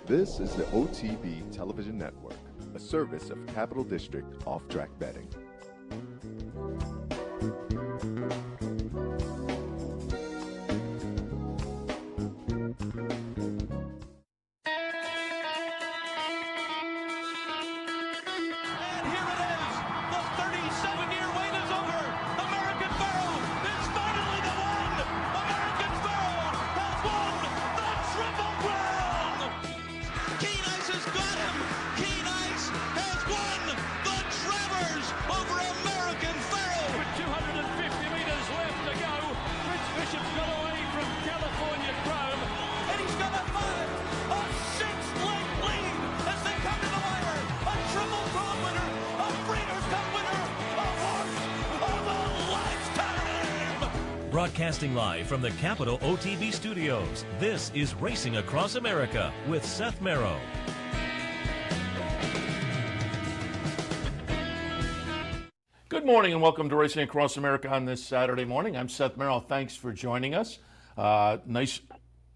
This is the OTB Television Network, a service of Capital District Off-Track Betting. Broadcasting live from the Capital OTB studios, this is Racing Across America with Seth Merrow. Good morning and welcome to Racing Across America on this Saturday morning. I'm Seth Merrow. Thanks for joining us. Nice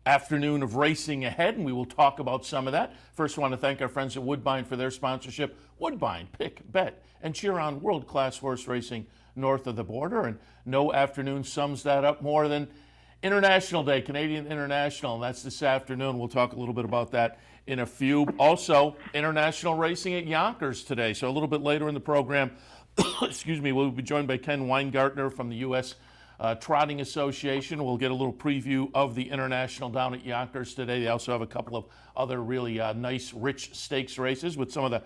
afternoon of racing ahead, and we will talk about some of that. First, I want to thank our friends at Woodbine for their sponsorship. Woodbine, pick, bet, and cheer on world-class horse racing north of the border, and no afternoon sums that up more than International Day, Canadian International, and that's this afternoon. We'll talk a little bit about that in a few. Also, international racing at Yonkers today, so a little bit later in the program, excuse me, we'll be joined by Ken Weingartner from the U.S. Trotting Association. We'll get a little preview of the International down at Yonkers today. They also have a couple of other really nice, rich stakes races with some of the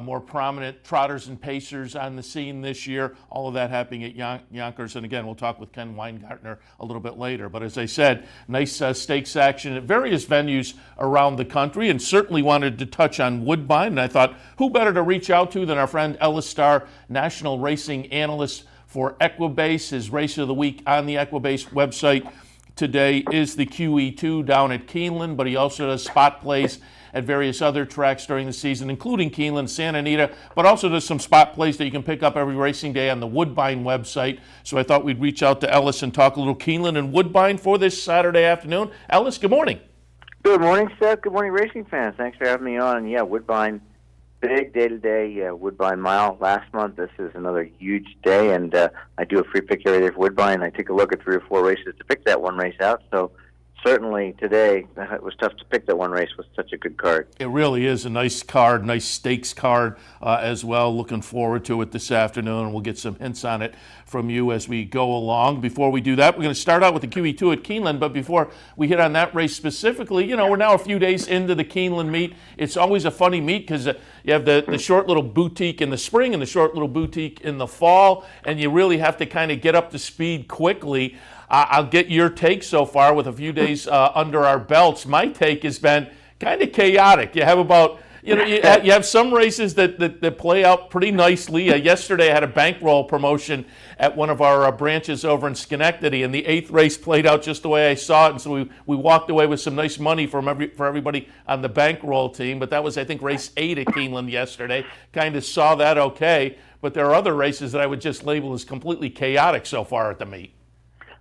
more prominent trotters and pacers on the scene this year. All of that happening at Yonkers. And again, we'll talk with Ken Weingartner a little bit later. But as I said, nice stakes action at various venues around the country, and certainly wanted to touch on Woodbine. And I thought, who better to reach out to than our friend Ellis Starr, National Racing Analyst for Equibase. His race of the week on the Equibase website today is the QE2 down at Keeneland, but he also does spot plays at various other tracks during the season, including Keeneland, Santa Anita, but also there's some spot plays that you can pick up every racing day on the Woodbine website. So I thought we'd reach out to Ellis and talk a little Keeneland and Woodbine for this Saturday afternoon. Ellis, good morning. Good morning, Seth. Good morning, racing fans. Thanks for having me on. Yeah, Woodbine, big day today, Woodbine Mile last month. This is another huge day, and I do a free pick every day for Woodbine. I take a look at 3 or 4 races to pick that one race out, so certainly today it was tough to pick that one race with such a good card. It really is a nice card, nice stakes card as well. Looking forward to it this afternoon, and we'll get some hints on it from you as we go along. Before we do that, we're going to start out with the QE2 at Keeneland, but before we hit on that race specifically, you know, we're now a few days into the Keeneland meet. It's always a funny meet because you have the short little boutique in the spring and the short little boutique in the fall, and you really have to kind of get up to speed quickly. I'll get your take so far with a few days under our belts. My take has been kind of chaotic. You have about, you have some races that play out pretty nicely. Yesterday I had a bankroll promotion at one of our branches over in Schenectady, and the 8th race played out just the way I saw it, and so we walked away with some nice money for everybody on the bankroll team. But that was, I think, race 8 at Keeneland yesterday. Kind of saw that okay, but there are other races that I would just label as completely chaotic so far at the meet.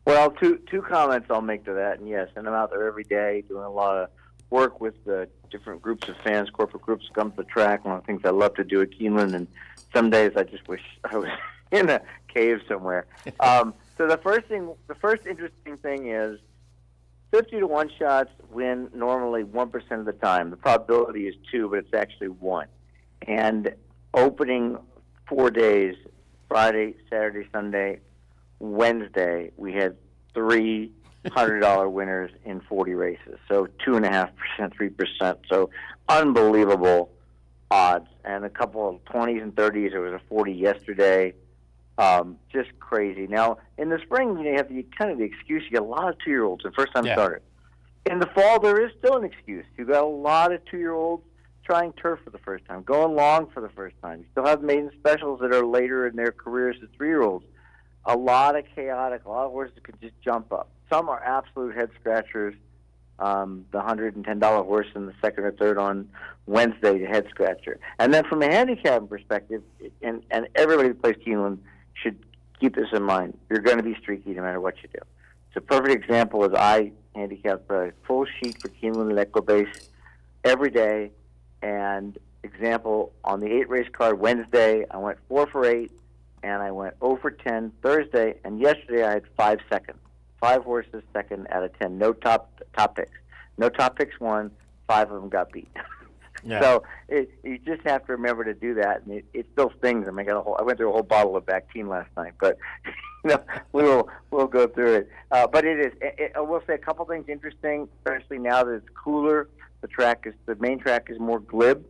Well, two comments I'll make to that, and yes, and I'm out there every day doing a lot of work with the different groups of fans, corporate groups come to the track. One of the things I love to do at Keeneland, and some days I just wish I was in a cave somewhere. So the first interesting thing is 50-to-1 shots win normally 1% of the time. The probability is 2, but it's actually 1. And opening 4 days, Friday, Saturday, Sunday, Wednesday, we had 3 $100 winners in 40 races, so 2.5%, 3%, so unbelievable odds. And a couple of 20s and 30s. There was a 40 yesterday, just crazy. Now in the spring, you have the kind of the excuse. You get a lot of 2-year-olds and first-time starters. In the fall, there is still an excuse. You got a lot of 2-year-olds trying turf for the first time, going long for the first time. You still have maiden specials that are later in their careers as 3-year-olds. A lot of chaotic, a lot of horses that could just jump up. Some are absolute head scratchers. The $110 horse in the second or third on Wednesday, the head scratcher. And then from a handicap perspective, and everybody who plays Keeneland should keep this in mind. You're going to be streaky no matter what you do. So a perfect example is I handicapped a full sheet for Keeneland and Equibase every day. And example, on the 8 race card Wednesday, I went 4 for 8, and I went 0 for 10 Thursday, and yesterday I had 5 seconds. 5 horses second out of 10. No top picks. No top picks won. 5 of them got beat. Yeah. So you just have to remember to do that, and it still stings. I mean, I went through a whole bottle of Bactine last night, but we'll go through it. But it is. I will say a couple things interesting, especially now that it's cooler. The main track is more glib,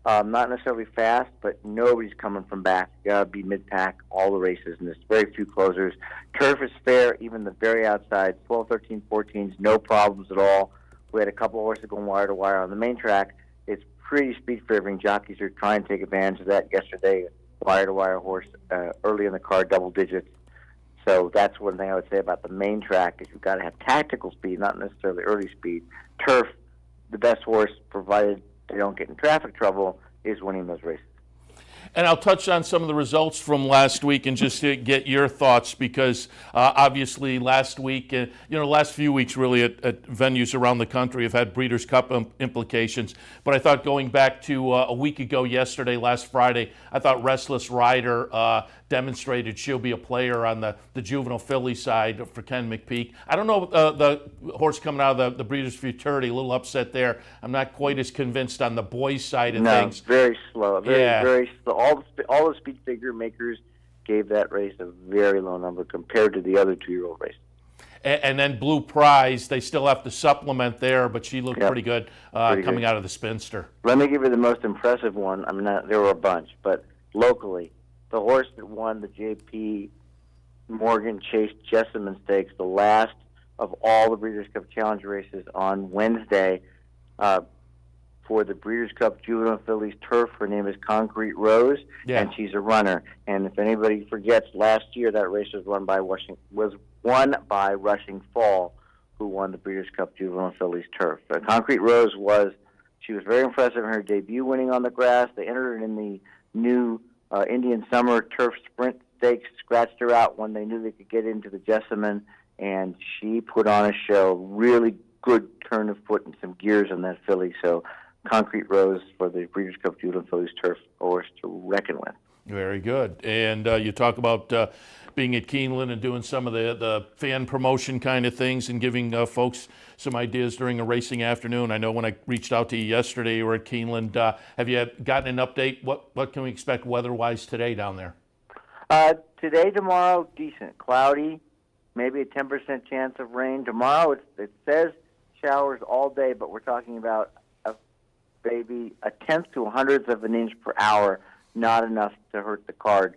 not necessarily fast, but nobody's coming from back. You gotta be mid-pack all the races, and there's very few closers. Turf is fair, even the very outside, 12, 13, 14s, no problems at all. We had a couple of horses going wire to wire on the main track. It's pretty speed favoring. Jockeys are trying to take advantage of that. Yesterday, wire to wire horse early in the card, double digits. So that's one thing I would say about the main track is you've got to have tactical speed, not necessarily early speed. Turf, the best horse, provided they don't get in traffic trouble, is winning those races. And I'll touch on some of the results from last week and just to get your thoughts, because obviously last week, last few weeks really at venues around the country have had Breeders' Cup implications. But I thought going back to a week ago yesterday, last Friday, I thought Restless Rider demonstrated she'll be a player on the juvenile filly side for Ken McPeak. I don't know, the horse coming out of the Breeders' Futurity, a little upset there. I'm not quite as convinced on the boys' side of things. Very slow. Very slow. All the speed figure makers gave that race a very low number compared to the other 2-year-old races. And then Blue Prize, they still have to supplement there, but she looked pretty good coming out of the Spinster. Let me give you the most impressive one. I mean, there were a bunch, but locally, the horse that won the J.P. Morgan Chase Jessamine Stakes, the last of all the Breeders' Cup Challenge races on Wednesday, for the Breeders' Cup Juvenile Fillies Turf. Her name is Concrete Rose, and she's a runner. And if anybody forgets, last year that race was won by Rushing Fall, who won the Breeders' Cup Juvenile Fillies Turf. Concrete Rose was very impressive in her debut, winning on the grass. They entered her in the new Indian Summer Turf Sprint Stakes, scratched her out when they knew they could get into the Jessamine, and she put on a show. Really good turn of foot and some gears on that filly. So Concrete Rose for the Breeders' Cup Juvenile Fillies Turf horse to reckon with. Very good. And you talk about being at Keeneland and doing some of the fan promotion kind of things and giving folks some ideas during a racing afternoon. I know when I reached out to you yesterday, you were at Keeneland. Have you gotten an update? What can we expect weather-wise today down there? Today, tomorrow, decent. Cloudy, maybe a 10% chance of rain. Tomorrow, it says showers all day, but we're talking about maybe a tenth to a hundredth of an inch per hour, not enough to hurt the card.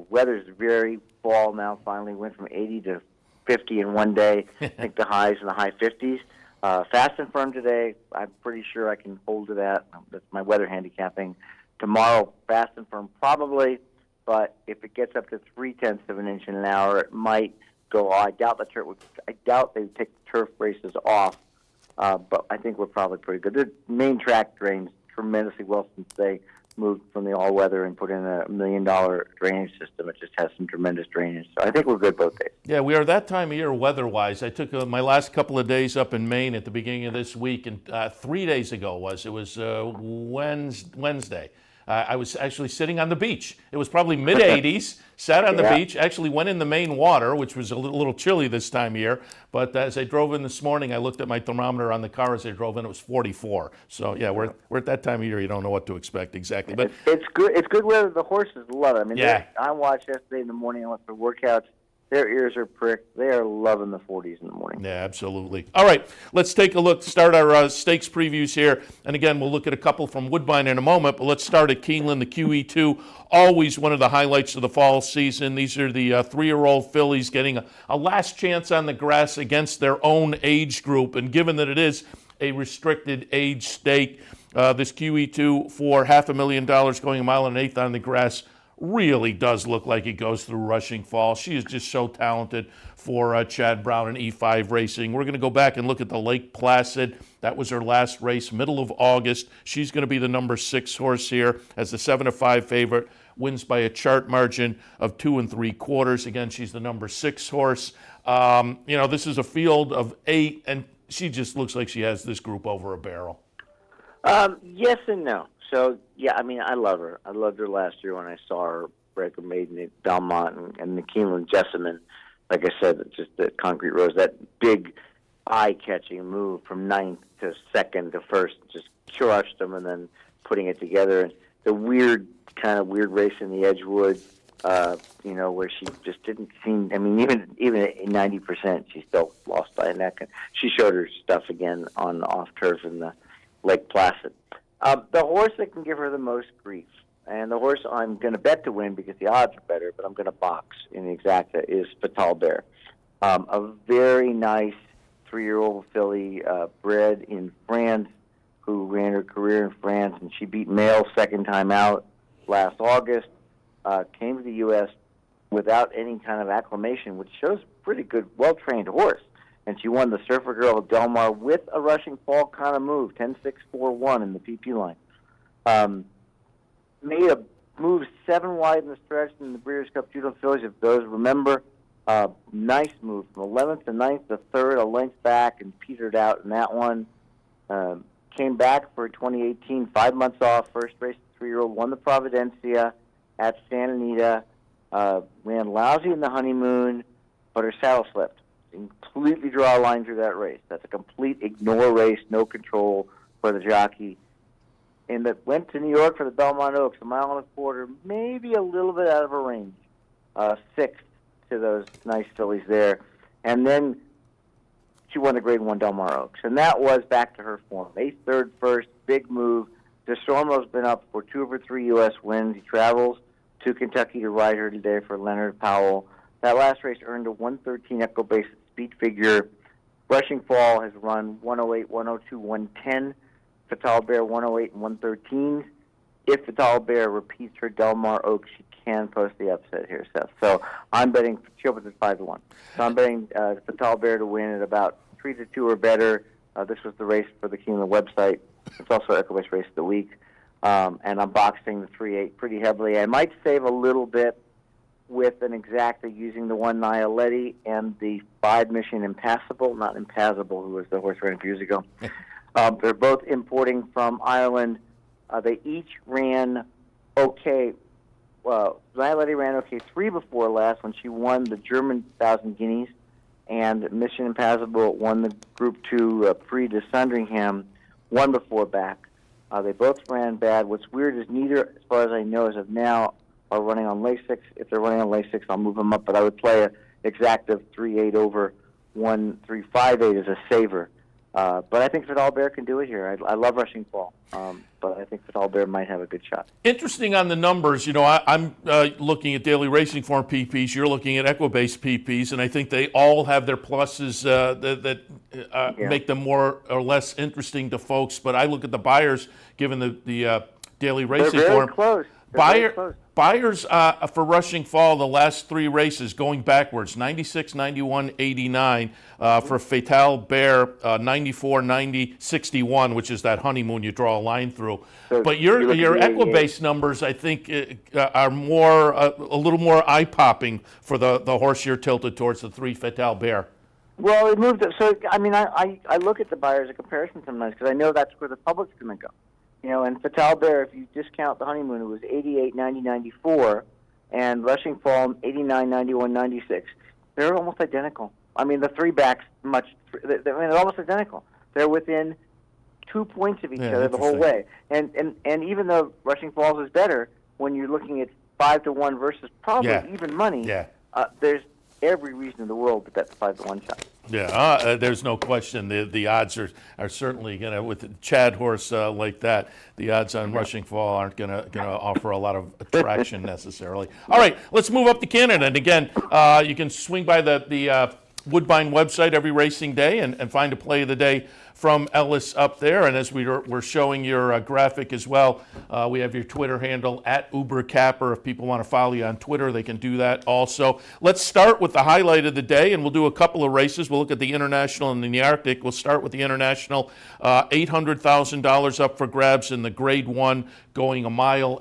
Weather's very fall now, finally went from 80 to 50 in one day. I think the highs in the high 50s. Fast and firm today. I'm pretty sure I can hold to that. That's my weather handicapping. Tomorrow, fast and firm probably, but if it gets up to 0.3 of an inch in an hour, it might go. I doubt they would take the turf races off. But I think we're probably pretty good. The main track drains tremendously well since they moved from the all-weather and put in a $1 million drainage system. It just has some tremendous drainage. So I think we're good both days. Yeah, we are that time of year weather-wise. I took my last couple of days up in Maine at the beginning of this week, and 3 days ago it was Wednesday. I was actually sitting on the beach. It was probably mid-80s, sat on the beach, actually went in the Maine water, which was a little chilly this time of year. But as I drove in this morning, I looked at my thermometer on the car as I drove in. It was 44. So, yeah, we're at that time of year. You don't know what to expect exactly. But it's good. It's good weather. The horses love it. I mean, I watched yesterday in the morning. I went for workouts. Their ears are pricked. They are loving the 40s in the morning. Yeah, absolutely. All right, let's take a look. Start our stakes previews here. And again, we'll look at a couple from Woodbine in a moment. But let's start at Keeneland, the QE2. Always one of the highlights of the fall season. These are the 3-year-old fillies getting a last chance on the grass against their own age group. And given that it is a restricted age stake, this QE2 for $500,000 going 1 1/8 on the grass really does look like it goes through Rushing Fall. She is just so talented for Chad Brown and E5 Racing. We're going to go back and look at the Lake Placid. That was her last race, middle of August. She's going to be the number 6 horse here as the 7-5 favorite. Wins by a chart margin of 2 3/4. Again, she's the number 6 horse. This is a field of 8, and she just looks like she has this group over a barrel. Yes and no. So, yeah, I mean, I love her. I loved her last year when I saw her break a maiden at Belmont and the Keeneland Jessamine. Like I said, just the Concrete Rose, that big eye-catching move from ninth to second to first, just crushed them, and then putting it together. And the weird race in the Edgewood, where she just didn't seem. I mean, even at 90%, she still lost by a neck. And she showed her stuff again on off turf in the Lake Placid. The horse that can give her the most grief, and the horse I'm going to bet to win because the odds are better, but I'm going to box in the exacta, is Fatal Bear. A very nice 3-year-old filly bred in France, who ran her career in France, and she beat Mail second time out last August. Came to the U.S. without any kind of acclamation, which shows pretty good, well-trained horse. And she won the Surfer Girl of Del Mar with a Rushing Fall kind of move, 10-6-4-1 in the PP line. Made a move 7 wide in the stretch in the Breeders' Cup Judo Fillies, if those remember. Nice move from 11th to 9th to 3rd, a length back, and petered out in that one. Came back for 2018, 5 months off, first race, 3-year-old, won the Providencia at Santa Anita, ran lousy in the Honeymoon, but her saddle slipped. Completely draw a line through that race. That's a complete ignore race, no control for the jockey. And that went to New York for the Belmont Oaks, 1.25 miles, maybe a little bit out of her range. 6th to those nice fillies there. And then she won the Grade 1 Del Mar Oaks. And that was back to her form. 8th, 3rd, 1st, big move. DeStormo's been up for 2 of her 3 U.S. wins. He travels to Kentucky to ride her today for Leonard Powell. That last race earned a 113 Equibase speed figure. Rushing Fall has run 108, 102, 110. Fatal Bear 108 and 113. If Fatal Bear repeats her Del Mar Oaks, she can post the upset here, Seth. So I'm betting she opens at 5-1. So I'm betting Fatal Bear to win at about 3-2 or better. This was the race for the Keeneland website. It's also Equibase Race of the Week. And I'm boxing the 3-8 pretty heavily. I might save a little bit with an exacta using the 1 Nialetti and the 5 Mission Impassable, not Impassable, who was the horse ran a few years ago. They're both importing from Ireland. They each ran okay. Well, Nialetti ran okay 3 before last when she won the German 1,000 Guineas, and Mission Impassable won the Group 2 Prix de Sandringham 1 before back. They both ran bad. What's weird is neither, as far as I know, as of now, are running on Lasix. If they're running on Lasix, I'll move them up, but I would play a exacta 3-8 over 1-3-5-8 as a saver. But I think Fatal Bear can do it here. I love Rushing Fall, but I think Fatal Bear might have a good shot. Interesting on the numbers. You know, I'm looking at Daily Racing Form PPs. You're looking at Equibase PPs, and I think they all have their pluses that make them more or less interesting to folks. But I look at the buyers, given the Daily Racing They're Form. very close. Very close. Buyers for Rushing Fall, the last 3 races going backwards, 96, 91, 89. For Fatal Bear, 94, 90, 61, which is that honeymoon you draw a line through. So but your Equibase numbers, I think, are more a little more eye-popping for the horse you're tilted towards, the 3 Fatal Bear. Well, it moved. So, I mean, I look at the buyers as a comparison sometimes because I know that's where the public's going to go. You know, and Fatal Bear, if you discount the honeymoon, it was 88, 90, 94, and Rushing Fall, 89, 91, 96. They're almost identical. I mean, the 3 backs they're almost identical. They're within 2 points of each other the whole way. And even though Rushing Falls is better, when you're looking at 5-1 versus probably even money, there's every reason in the world to bet the 5-1 shot. Yeah, there's no question. The odds are certainly going to, with a Chad horse like that, the odds on Rushing Fall aren't going to offer a lot of attraction necessarily. All right, let's move up to Canada. And again, you can swing by the Woodbine website every racing day and find a play of the day from Ellis up there. And as we're showing your graphic as well, we have your Twitter handle at UberCapper. If people want to follow you on Twitter, they can do that also. Let's start with the highlight of the day, and we'll do a couple of races. We'll look at the International and the Arctic. We'll start with the International. $800,000 up for grabs in the Grade 1, going 1.5 miles.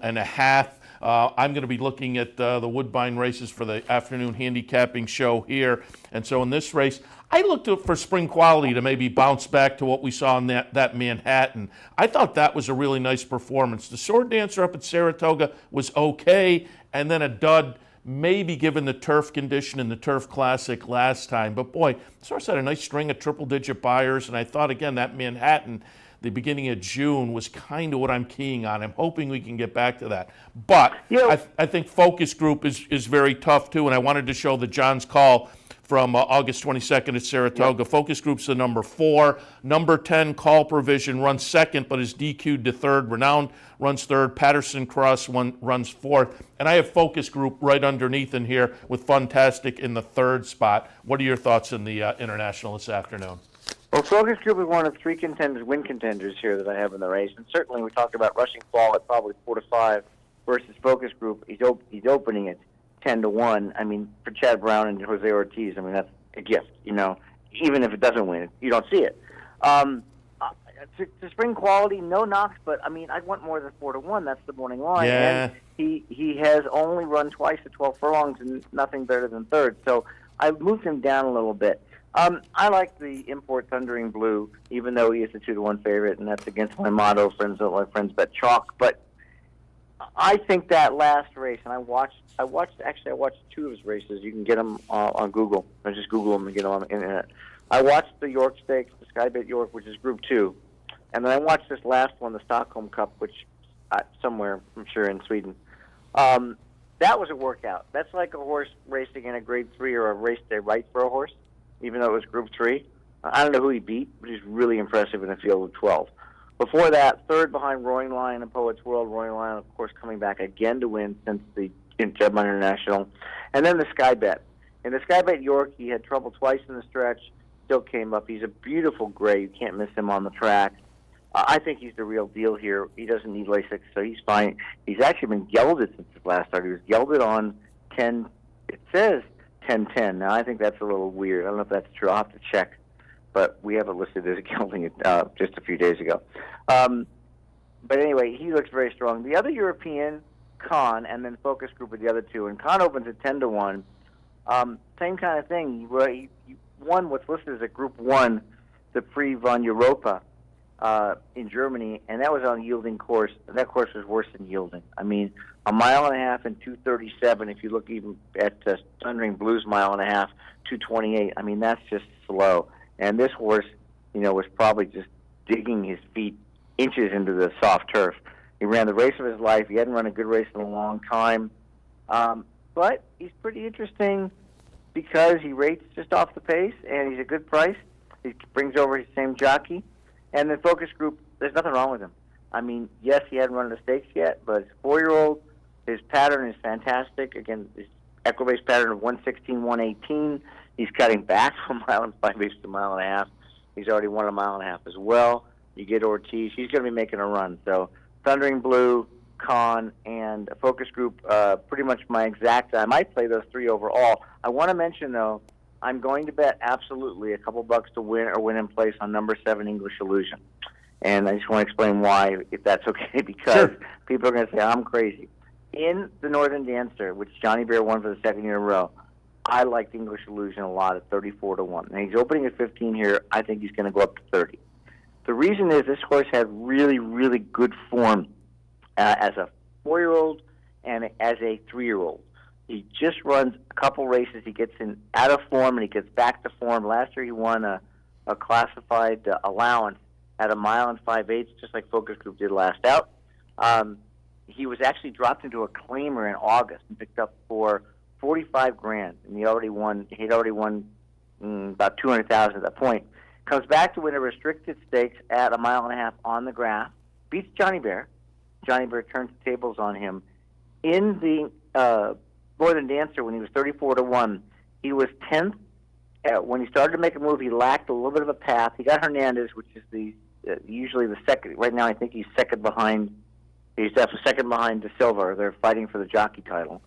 I'm going to be looking at the Woodbine races for the afternoon handicapping show here. And so in this race, I looked for spring quality to maybe bounce back to what we saw in that Manhattan. I thought that was a really nice performance. The Sword Dancer up at Saratoga was okay, and then a dud, maybe given the turf condition in the Turf Classic last time. But boy, Source had a nice string of triple-digit buyers, and I thought, again, that Manhattan, the beginning of June, was kind of what I'm keying on. I'm hoping we can get back to that. But I think focus group is very tough, too, and I wanted to show the John's Call from August 22nd at Saratoga. Yep. Focus group's the number 4. Number 10, Call Provision, runs second, but is DQ'd to third. Renowned runs third. Patterson Cross runs fourth. And I have focus group right underneath in here with Funtastic in the third spot. What are your thoughts in the International this afternoon? Well, focus group is one of 3 win contenders here that I have in the race. And certainly we talked about Rushing Fall at probably 4-5 versus focus group. He's opening it 10-1. I mean, for Chad Brown and Jose Ortiz, I mean, that's a gift, even if it doesn't win, you don't see it. To spring quality, no knocks, but I mean, I'd want more than 4-1. That's the morning line. Yeah. And he has only run twice at 12 furlongs and nothing better than third. So I moved him down a little bit. I like the import Thundering Blue, even though he is a 2-1 favorite, and that's against my motto, friends don't like friends bet chalk. But I think that last race, and I watched 2 of his races. You can get them on Google. Or just Google them and get them on the internet. I watched the York Stakes, the Sky Bet York, which is Group 2. And then I watched this last one, the Stockholm Cup, which somewhere, I'm sure, in Sweden. That was a workout. That's like a horse racing in a Grade 3 or a race day right for a horse, even though it was Group 3. I don't know who he beat, but he's really impressive in a field of 12. Before that, third behind Roaring Lion and Poets World. Roaring Lion, of course, coming back again to win since the Judd International. And then the Sky Bet. In the Sky Bet York, he had trouble twice in the stretch, still came up. He's a beautiful gray. You can't miss him on the track. I think he's the real deal here. He doesn't need LASIK, so he's fine. He's actually been gelded since his last start. He was gelded on 10, it says 10-10. Now, I think that's a little weird. I don't know if that's true. I'll have to check. But we have it listed as gelding just a few days ago. But anyway, he looks very strong. The other European, Khan, and then focus group with the other 2. And Khan opens at 10-1. Same kind of thing. He won what's listed as a Group 1, the Prix von Europa in Germany, and that was on a yielding course. That course was worse than yielding. I mean, 1.5 miles and 2:37. If you look even at Thundering Blues 1.5 miles, 2:28. I mean, that's just slow. And this horse, was probably just digging his feet inches into the soft turf. He ran the race of his life. He hadn't run a good race in a long time. But he's pretty interesting because he rates just off the pace, and he's a good price. He brings over his same jockey. And the focus group, there's nothing wrong with him. I mean, yes, he hadn't run the stakes yet, but his 4-year-old, his pattern is fantastic. Again, his Equibase pattern of 116, 118. He's cutting back from 1 mile and 5/8 to 1.5 miles. He's already won 1.5 miles as well. You get Ortiz. He's going to be making a run. So Thundering Blue, Khan, and a focus group, pretty much my exact. I might play those 3 overall. I want to mention, though, I'm going to bet absolutely a couple bucks to win or win in place on number 7, English Illusion. And I just want to explain why, if that's okay, because people are going to say I'm crazy. In the Northern Dancer, which Johnny Bear won for the 2nd year in a row, I liked English Illusion a lot at 34-1. And he's opening at 15 here. I think he's going to go up to 30. The reason is this horse has really, really good form as a 4-year-old and as a 3-year-old. He just runs a couple races. He gets out of form and he gets back to form. Last year he won a classified allowance at 1 mile and 5/8, just like Focus Group did last out. He was actually dropped into a claimer in August and picked up for $45,000, and he'd already won about $200,000 at that point. Comes back to win a restricted stakes at 1.5 miles on the grass, beats Johnny Bear. Johnny Bear turns the tables on him. In the Northern Dancer, when he was 34-1, he was 10th. When he started to make a move, he lacked a little bit of a path. He got Hernandez, which is usually the second. Right now, I think he's second behind. He's definitely second behind De Silva. They're fighting for the jockey title.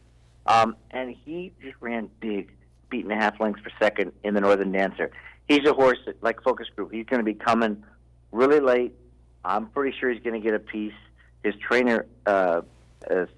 And he just ran big, beat 1.5 lengths per second in the Northern Dancer. He's a horse that, like Focus Group, he's going to be coming really late. I'm pretty sure he's going to get a piece. His trainer,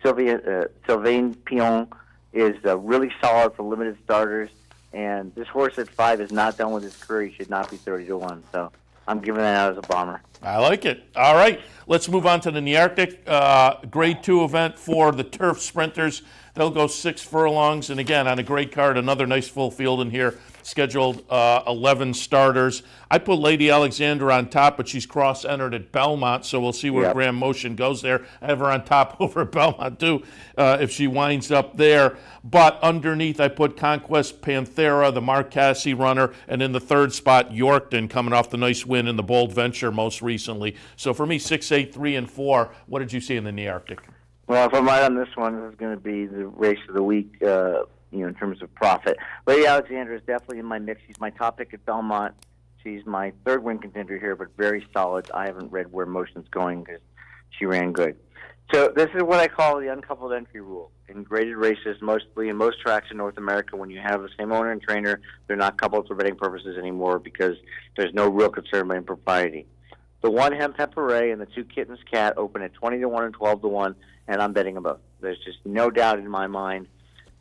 Sylvain Pion, is really solid for limited starters. And this horse at 5 is not done with his career. He should not be 30-1. So I'm giving that out as a bomber. I like it. All right, let's move on to the Nearctic Grade 2 event for the turf sprinters. They'll go 6 furlongs, and again, on a great card, another nice full field in here, scheduled 11 starters. I put Lady Alexandra on top, but she's cross-entered at Belmont, so we'll see where Graham Motion goes there. I have her on top over at Belmont, too, if she winds up there. But underneath, I put Conquest Panthera, the Mark Casse runner, and in the third spot, Yorkton, coming off the nice win in the Bold Venture most recently. So for me, 6, 8, 3, and 4. What did you see in the Nearctic? Well, if I'm right on this one, this is going to be the race of the week, in terms of profit. Lady Alexandra is definitely in my mix. She's my top pick at Belmont. She's my third win contender here, but very solid. I haven't read where Motion's going because she ran good. So this is what I call the uncoupled entry rule. In graded races, mostly in most tracks in North America, when you have the same owner and trainer, they're not coupled for betting purposes anymore because there's no real concern about impropriety. The 1 Hem Pepperay and the 2 Kittens Cat open at 20-1 and 12-1, and I'm betting them both. There's just no doubt in my mind.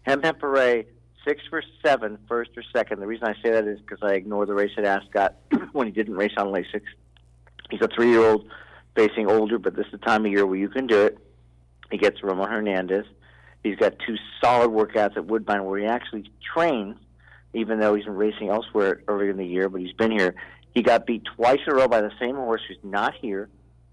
Hem Pepperay, 6 for 7, first or second. The reason I say that is because I ignore the race at Ascot when he didn't race on Lasix. He's a 3-year-old facing older, but this is the time of year where you can do it. He gets Ramon Hernandez. He's got 2 solid workouts at Woodbine where he actually trains, even though he's been racing elsewhere earlier in the year, but he's been here. He got beat twice in a row by the same horse who's not here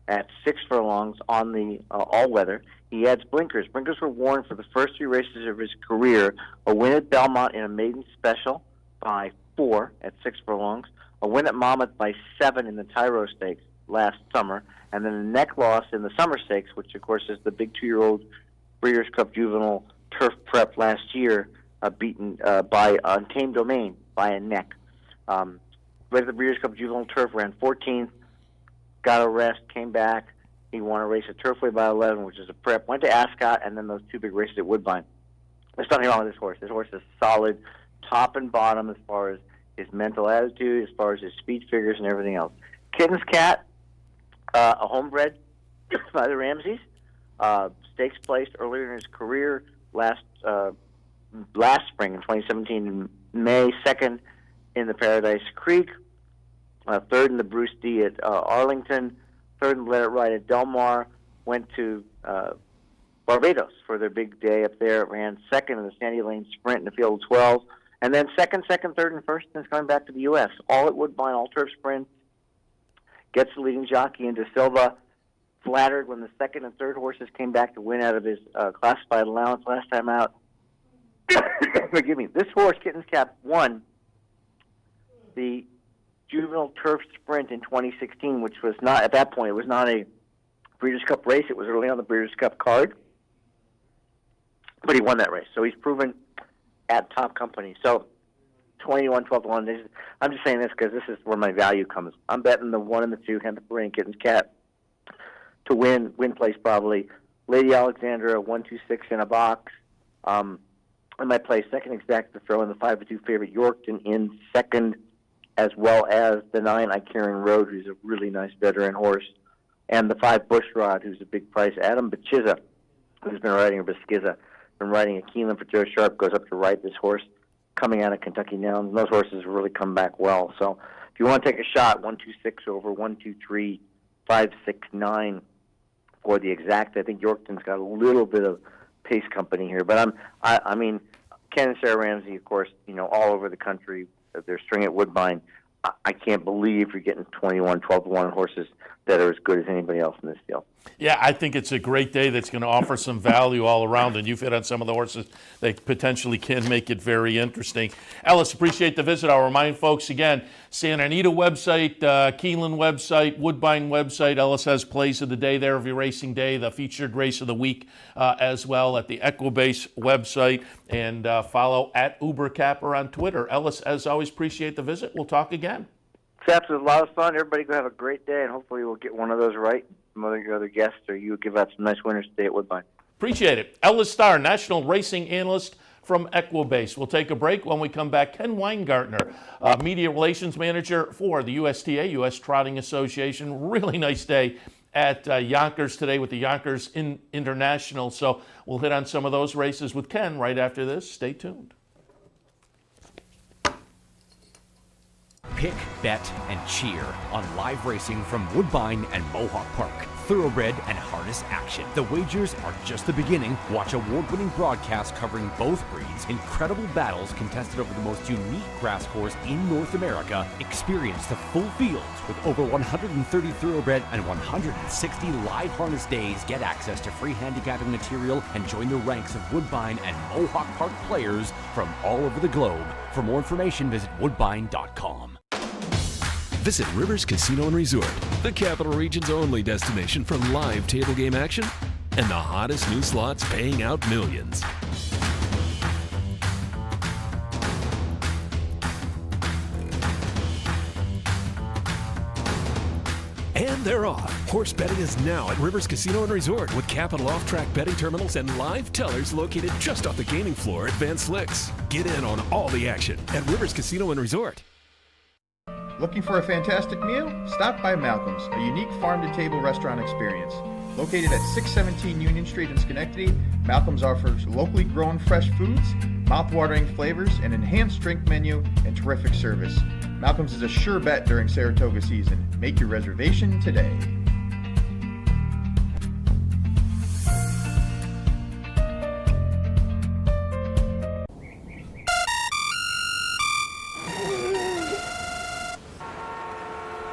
at 6 furlongs on the all-weather. He adds blinkers. Blinkers were worn for the first 3 races of his career. A win at Belmont in a maiden special by 4 at 6 furlongs. A win at Monmouth by 7 in the Tyro Stakes last summer. And then a neck loss in the Summer Stakes, which, of course, is the big 2-year-old Breeders' Cup Juvenile Turf Prep last year, beaten by Untamed Domain by a neck. Right at the Breeders' Cup Juvenile Turf, ran 14th, got a rest, came back. He won a race at Turfway by 11, which is a prep. Went to Ascot, and then those 2 big races at Woodbine. There's nothing wrong with this horse. This horse is solid, top and bottom, as far as his mental attitude, as far as his speed figures and everything else. Kitten's Cat, a homebred by the Ramseys. Stakes placed earlier in his career last spring in 2017 in May, 2nd in the Paradise Creek, 3rd in the Bruce D at Arlington, 3rd in Let It Ride at Del Mar, went to Barbados for their big day up there, ran 2nd in the Sandy Lane Sprint in the field of 12, and then 2nd, 3rd, and 1st, and is coming back to the U.S. All at Woodbine, all turf sprints, gets the leading jockey into Silva, flattered when the 2nd and 3rd horses came back to win out of his classified allowance last time out. Forgive me. This horse, Kitten's Cat, won the Juvenile Turf Sprint in 2016, which was not, at that point, it was not a Breeders' Cup race. It was early on the Breeders' Cup card. But he won that race. So he's proven at top company. So 21, 12-1. I'm just saying this because this is where my value comes. I'm betting the 1 and the 2, Hem Pepperay and Kitten's Cat, to win place probably. Lady Alexandra, 1, 2, 6 in a box. I might play second exact to throw in the 5-2 favorite Yorkton in second, as well as the 9 Icarian Road, who's a really nice veteran horse, and the 5 Bushrod, who's a big price. Adam Bachiza, who's been riding, or Beskiza, been riding a Keeneland for Joe Sharp, goes up to ride this horse coming out of Kentucky now, and those horses really come back well. So if you want to take a shot, 1, 2, 6 over 1, 2, 3, 5, 6, 9 for the exact. I think Yorkton's got a little bit of pace company here, but I mean, Ken and Sarah Ramsey, of course, all over the country. They're string at Woodbine. I can't believe you're getting 21, 12-1 horses that are as good as anybody else in this deal. Yeah, I think it's a great day that's going to offer some value all around, and you've hit on some of the horses that potentially can make it very interesting. Ellis, appreciate the visit. I'll remind folks again, Santa Anita website, Keeneland website, Woodbine website. Ellis has plays of the day there, every racing day, the featured race of the week as well at the Equibase website, and follow at UberCapper on Twitter. Ellis, as always, appreciate the visit. We'll talk again. It was a lot of fun. Everybody go have a great day, and hopefully we'll get one of those right. Some other guests, or you give out some nice winners today at Woodbine. Appreciate it. Ellis Starr, National Racing Analyst from Equibase. We'll take a break. When we come back, Ken Weingartner, Media Relations Manager for the USTA, U.S. Trotting Association. Really nice day at Yonkers today with the Yonkers International. So we'll hit on some of those races with Ken right after this. Stay tuned. Pick, bet, and cheer on live racing from Woodbine and Mohawk Park. Thoroughbred and harness action. The wagers are just the beginning. Watch award-winning broadcasts covering both breeds, incredible battles contested over the most unique grass course in North America. Experience the full fields with over 130 thoroughbred and 160 live harness days. Get access to free handicapping material and join the ranks of Woodbine and Mohawk Park players from all over the globe. For more information, visit woodbine.com. Visit Rivers Casino and Resort, the Capital Region's only destination for live table game action and the hottest new slots paying out millions. And they're off. Horse betting is now at Rivers Casino and Resort with Capital off-track betting terminals and live tellers located just off the gaming floor at Van Slyck's. Get in on all the action at Rivers Casino and Resort. Looking for a fantastic meal? Stop by Malcolm's, a unique farm-to-table restaurant experience. Located at 617 Union Street in Schenectady, Malcolm's offers locally grown fresh foods, mouth-watering flavors, an enhanced drink menu, and terrific service. Malcolm's is a sure bet during Saratoga season. Make your reservation today.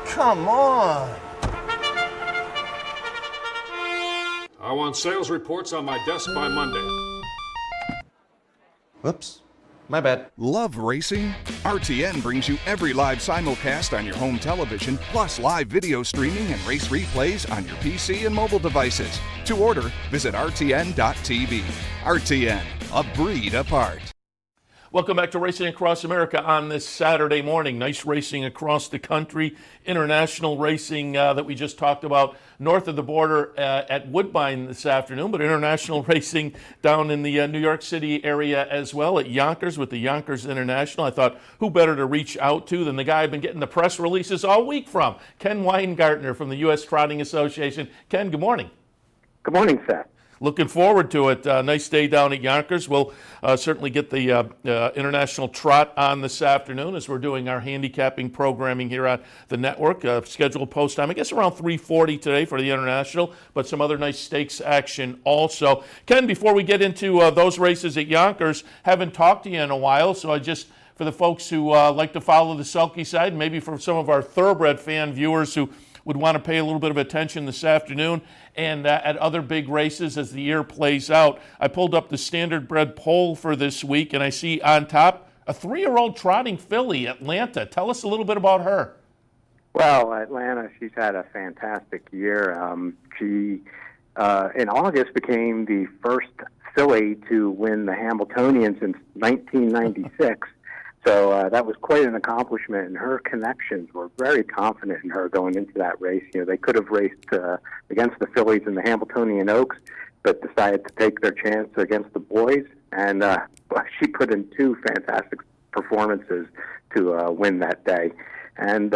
Come on. I want sales reports on my desk by Monday. Whoops. My bad. Love racing? RTN brings you every live simulcast on your home television, plus live video streaming and race replays on your PC and mobile devices. To order, visit rtn.tv. RTN, a breed apart. Welcome back to Racing Across America on this Saturday morning. Nice racing across the country. International racing that we just talked about north of the border at Woodbine this afternoon, but international racing down in the New York City area as well at Yonkers with the Yonkers International. I thought, who better to reach out to than the guy I've been getting the press releases all week from, Ken Weingartner from the U.S. Trotting Association. Ken, good morning. Good morning, Seth. Looking forward to it. Nice day down at Yonkers. We'll certainly get the International Trot on this afternoon as we're doing our handicapping programming here at the network. Scheduled post time, I guess around 3:40 today for the International, but some other nice stakes action also. Ken, before we get into those races at Yonkers, haven't talked to you in a while, so I just, for the folks who like to follow the sulky side, maybe for some of our thoroughbred fan viewers who would want to pay a little bit of attention this afternoon and at other big races as the year plays out. I pulled up the standard bred poll for this week, and I see on top a 3-year-old trotting filly, Atlanta. Tell us a little bit about her. Well, Atlanta, she's had a fantastic year. She, in August, became the first filly to win the Hambletonian since 1996. So that was quite an accomplishment, and her connections were very confident in her going into that race. You know, they could have raced against the fillies in the Hambletonian Oaks, but decided to take their chance against the boys, and she put in 2 fantastic performances to win that day. And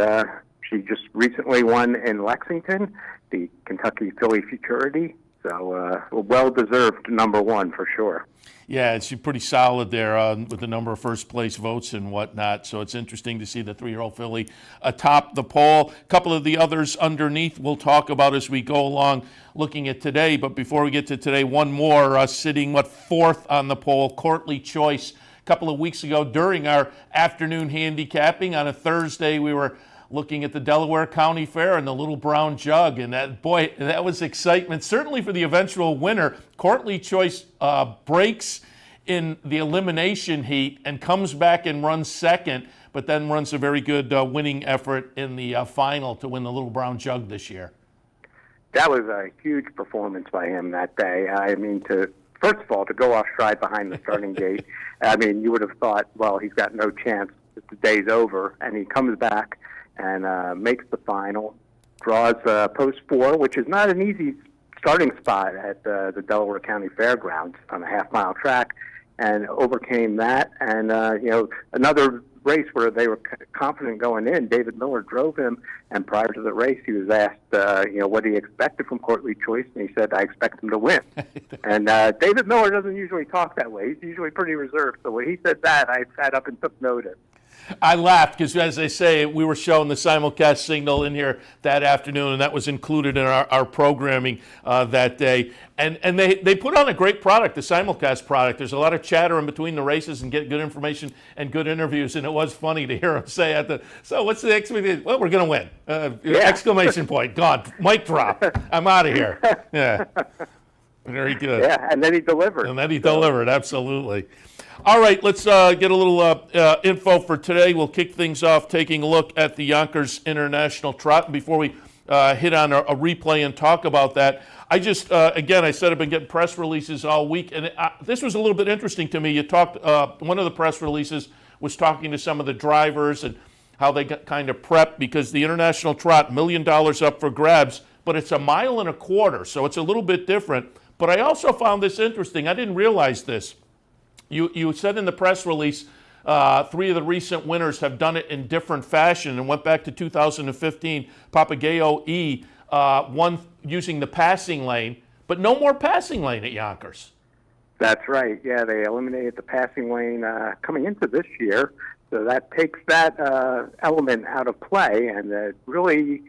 she just recently won in Lexington, the Kentucky Filly Futurity, so a well-deserved number 1 for sure. Yeah, she's pretty solid there with the number of first-place votes and whatnot. So it's interesting to see the 3-year-old filly atop the poll. A couple of the others underneath we'll talk about as we go along looking at today. But before we get to today, one more sitting, 4th on the poll, Courtly Choice. A couple of weeks ago during our afternoon handicapping on a Thursday, we were looking at the Delaware County Fair and the Little Brown Jug, and that was excitement, certainly for the eventual winner. Courtly Choice breaks in the elimination heat and comes back and runs second, but then runs a very good winning effort in the final to win the Little Brown Jug this year. That was a huge performance by him that day. I mean, first of all, to go off stride behind the starting gate, I mean, you would have thought, well, he's got no chance, the day's over, and he comes back and makes the final, draws post 4, which is not an easy starting spot at the Delaware County Fairgrounds on a half-mile track, and overcame that. And, another race where they were confident going in, David Miller drove him, and prior to the race, he was asked, what he expected from Courtly Choice, and he said, I expect him to win. And David Miller doesn't usually talk that way. He's usually pretty reserved. So when he said that, I sat up and took notice. I laughed because, as I say, we were showing the simulcast signal in here that afternoon, and that was included in our programming that day. And they put on a great product, the simulcast product. There's a lot of chatter in between the races and get good information and good interviews, and it was funny to hear him say so what's the expectation? Well, we're going to win. Exclamation point, gone, mic drop. I'm out of here. Yeah. Very good. Yeah, and then he delivered. Absolutely. All right, let's get a little info for today. We'll kick things off taking a look at the Yonkers International Trot. And before we hit on a replay and talk about that, I just, again, I said I've been getting press releases all week, and this was a little bit interesting to me. You talked, one of the press releases was talking to some of the drivers and how they got kind of prepped because the International Trot, $1 million up for grabs, but it's 1.25 miles, so it's a little bit different. But I also found this interesting. I didn't realize this. You said in the press release 3 of the recent winners have done it in different fashion and went back to 2015. Papagayo E won using the passing lane, but no more passing lane at Yonkers. That's right. Yeah, they eliminated the passing lane coming into this year, so that takes that element out of play, and it really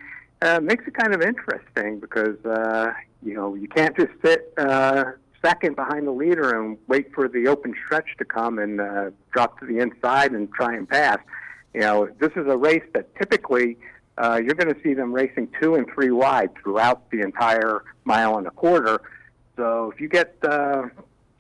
makes it kind of interesting because you can't just sit second behind the leader and wait for the open stretch to come and drop to the inside and try and pass. This is a race that typically you're going to see them racing 2 and 3 wide throughout the entire 1.25 miles. So if you get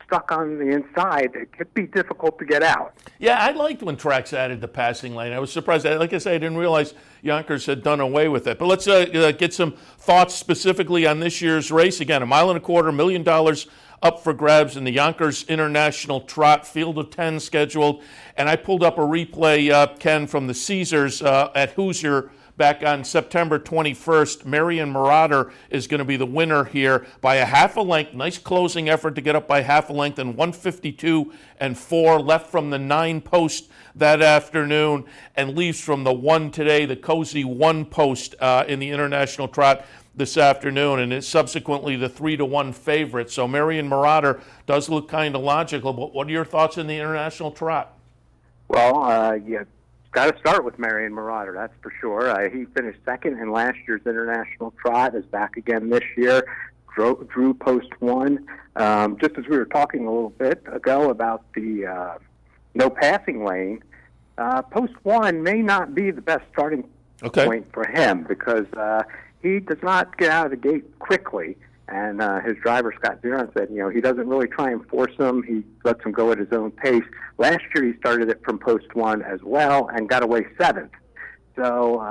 stuck on the inside, it could be difficult to get out. Yeah, I liked when tracks added the passing lane. I was surprised. Like I said, I didn't realize Yonkers had done away with it. But let's get some thoughts specifically on this year's race. Again, 1.25 miles, $1 million up for grabs in the Yonkers International Trot, field of 10 scheduled. And I pulled up a replay, Ken, from the Caesars at Hoosier back on September 21st. Marion Marauder is going to be the winner here by 1/2 length. Nice closing effort to get up by 1/2 length, and 1:52 and 4 left from the 9 post that afternoon and leaves from the 1 today, the cozy 1 post in the International Trot this afternoon, and it's subsequently the 3-1 favorite. So Marion Marauder does look kind of logical, but what are your thoughts in the International Trot? Well, you got to start with Marion Marauder, that's for sure. He finished second in last year's International Trot, is back again this year, drew post 1. Just as we were talking a little bit ago about the no passing lane, post 1 may not be the best starting point for him because he does not get out of the gate quickly, and his driver, Scott Zeron, said, he doesn't really try and force him. He lets him go at his own pace. Last year, he started it from post 1 as well and got away 7th. So,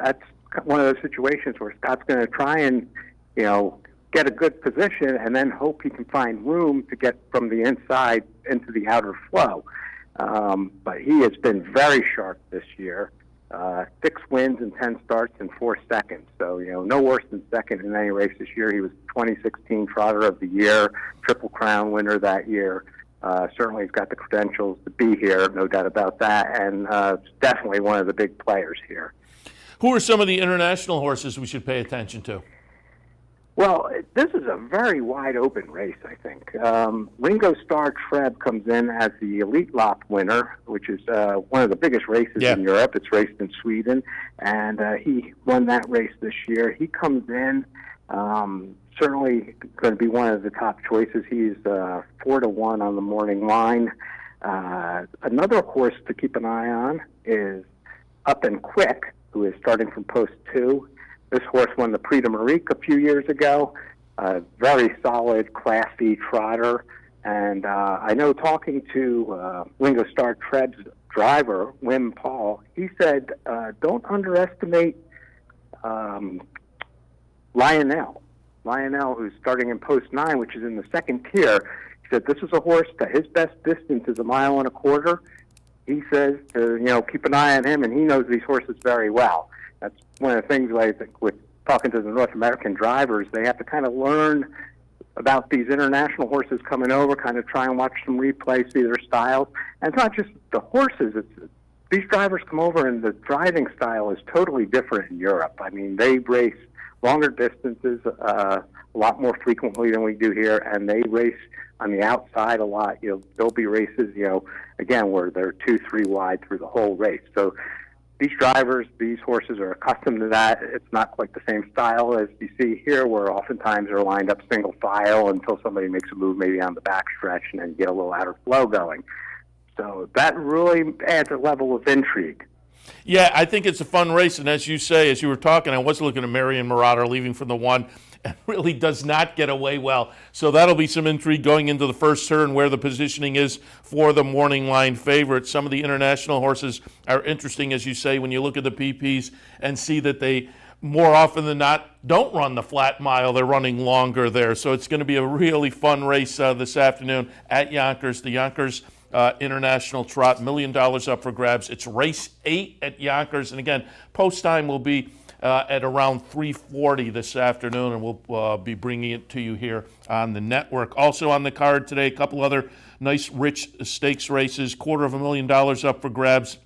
that's one of those situations where Scott's going to try and, get a good position and then hope he can find room to get from the inside into the outer flow. But he has been very sharp this year. 6 wins and 10 starts in 4 seconds. So, no worse than second in any race this year. He was 2016 Trotter of the Year, Triple Crown winner that year. Certainly he's got the credentials to be here, no doubt about that, and definitely one of the big players here. Who are some of the international horses we should pay attention to? Well, this is a very wide-open race, I think. Ringo Starr Treb comes in as the Elite Lopp winner, which is one of the biggest races in Europe. It's raced in Sweden, and he won that race this year. He comes in, certainly going to be one of the top choices. He's 4-1 on the morning line. Another horse to keep an eye on is Up and Quick, who is starting from post 2. This horse won the Prix de Marique a few years ago. Very solid, classy trotter. And I know talking to Ringo Starr Treb's driver, Wim Paul, he said, don't underestimate Lionel. Lionel, who's starting in post 9, which is in the 2nd tier. He said this is a horse that his best distance is 1.25 miles. He says to, keep an eye on him, and he knows these horses very well. That's one of the things I think with talking to the North American drivers, they have to kind of learn about these international horses coming over, kind of try and watch some replays, see their styles. And it's not just the horses. These drivers come over and the driving style is totally different in Europe. I mean, they race longer distances a lot more frequently than we do here, and they race on the outside a lot. There'll be races, again, where they're 2-3 wide through the whole race. So these horses are accustomed to that. It's not quite the same style as you see here, where oftentimes they're lined up single file until somebody makes a move maybe on the back stretch and then get a little outer flow going. So that really adds a level of intrigue. Yeah, I think it's a fun race, and as you say, as you were talking, I was looking at Marion Marauder leaving from the 1, and really does not get away well. So that'll be some intrigue going into the first turn where the positioning is for the morning line favorite. Some of the international horses are interesting, as you say, when you look at the PPs and see that they more often than not don't run the flat mile. They're running longer there. So it's going to be a really fun race this afternoon at Yonkers. The Yonkers International Trot, $1 million up for grabs. It's race 8 at Yonkers. And again, post time will be at around 3:40 this afternoon, and we'll be bringing it to you here on the network. Also on the card today, a couple other nice rich stakes races. $250,000 up for grabs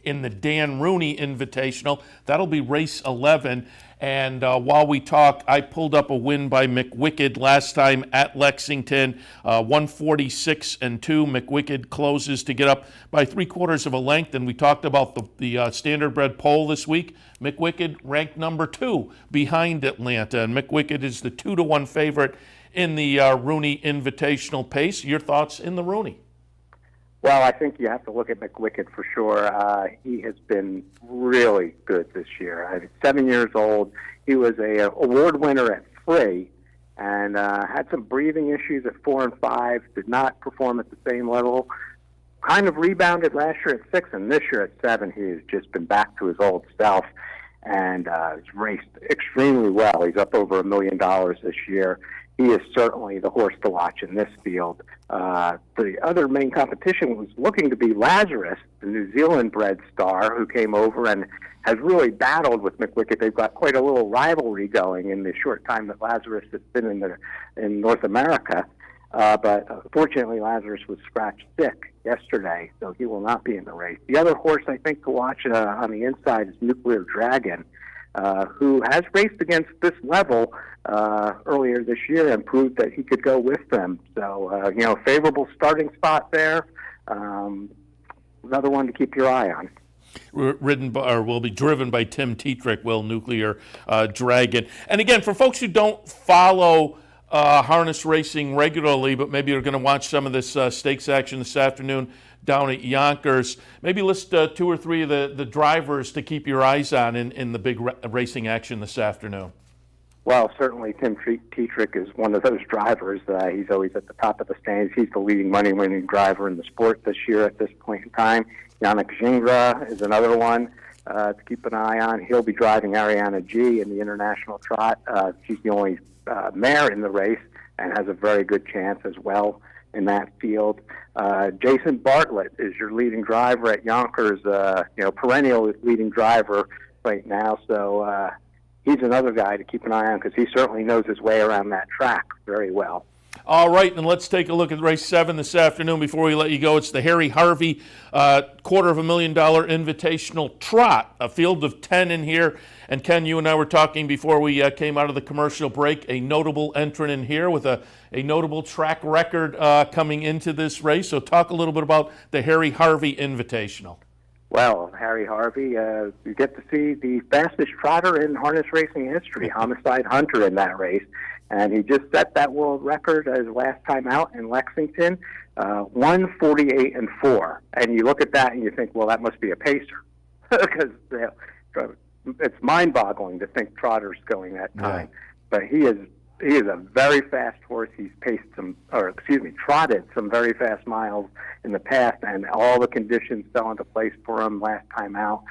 in the Dan Rooney Invitational. That'll be race 11. And while we talk, I pulled up a win by McWicked last time at Lexington, 146-2. McWicked closes to get up by 3/4 of a length. And we talked about the Standardbred poll this week. McWicked ranked number 2 behind Atlanta. And McWicked is the 2-1 favorite in the Rooney Invitational pace. Your thoughts in the Rooney? Well, I think you have to look at McWicked for sure. He has been really good this year. He's 7 years old. He was a award winner at 3 and had some breathing issues at 4 and 5, did not perform at the same level. Kind of rebounded last year at 6, and this year at 7, he has just been back to his old self and has raced extremely well. He's up over $1 million this year. He is certainly the horse to watch in this field. The other main competition was looking to be Lazarus, the New Zealand-bred star who came over and has really battled with McWicked. They've got quite a little rivalry going in the short time that Lazarus has been in North America. But fortunately, Lazarus was scratched sick yesterday, so he will not be in the race. The other horse I think to watch on the inside is Nuclear Dragon, who has raced against this level earlier this year and proved that he could go with them. So, favorable starting spot there. Another one to keep your eye on. Will be driven by Tim Tetrick, Nuclear Dragon. And again, for folks who don't follow harness racing regularly, but maybe you're going to watch some of this stakes action this afternoon down at Yonkers, maybe list 2 or 3 of the drivers to keep your eyes on in the big racing action this afternoon. Well, certainly Tim Tetrick is one of those drivers. He's always at the top of the standings. He's the leading money-winning driver in the sport this year at this point in time. Yannick Gingras is another one to keep an eye on. He'll be driving Ariana G in the International Trot. She's the only mare in the race and has a very good chance as well in that field. Jason Bartlett is your leading driver at Yonkers, perennial leading driver right now. So he's another guy to keep an eye on because he certainly knows his way around that track very well. All right, and let's take a look at race 7 this afternoon before we let you go. It's the Harry Harvey $250,000 Invitational Trot, a field of 10 in here. And Ken, you and I were talking before we came out of the commercial break, a notable entrant in here with a notable track record coming into this race. So talk a little bit about the Harry Harvey Invitational. Well, Harry Harvey, you get to see the fastest trotter in harness racing history, Homicide Hunter, in that race. And he just set that world record as last time out in Lexington, 1:48.4. And you look at that and you think, well, that must be a pacer. Because it's mind-boggling to think trotter's going that time. Yeah. But he is a very fast horse. He's trotted some very fast miles in the past, and all the conditions fell into place for him last time out.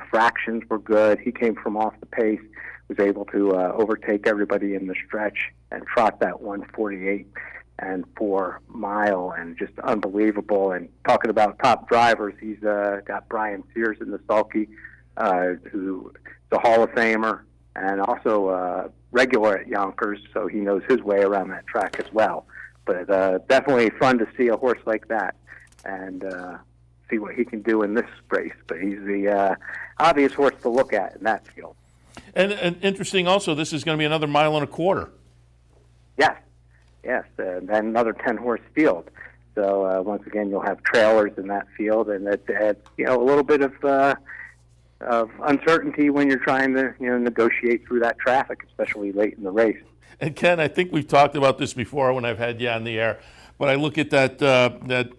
Fractions were good. He came from off the pace, was able to overtake everybody in the stretch and trot that 1:48.4 mile, and just unbelievable. And talking about top drivers, he's got Brian Sears in the sulky, who's a Hall of Famer and also regular at Yonkers, so he knows his way around that track as well. But definitely fun to see a horse like that and see what he can do in this race. But he's the obvious horse to look at in that field. And interesting also, this is going to be another 1.25 miles. Yes, and then another 10-horse field. So once again, you'll have trailers in that field, and it adds, a little bit of uncertainty when you're trying to, negotiate through that traffic, especially late in the race. And Ken, I think we've talked about this before when I've had you on the air, but I look at that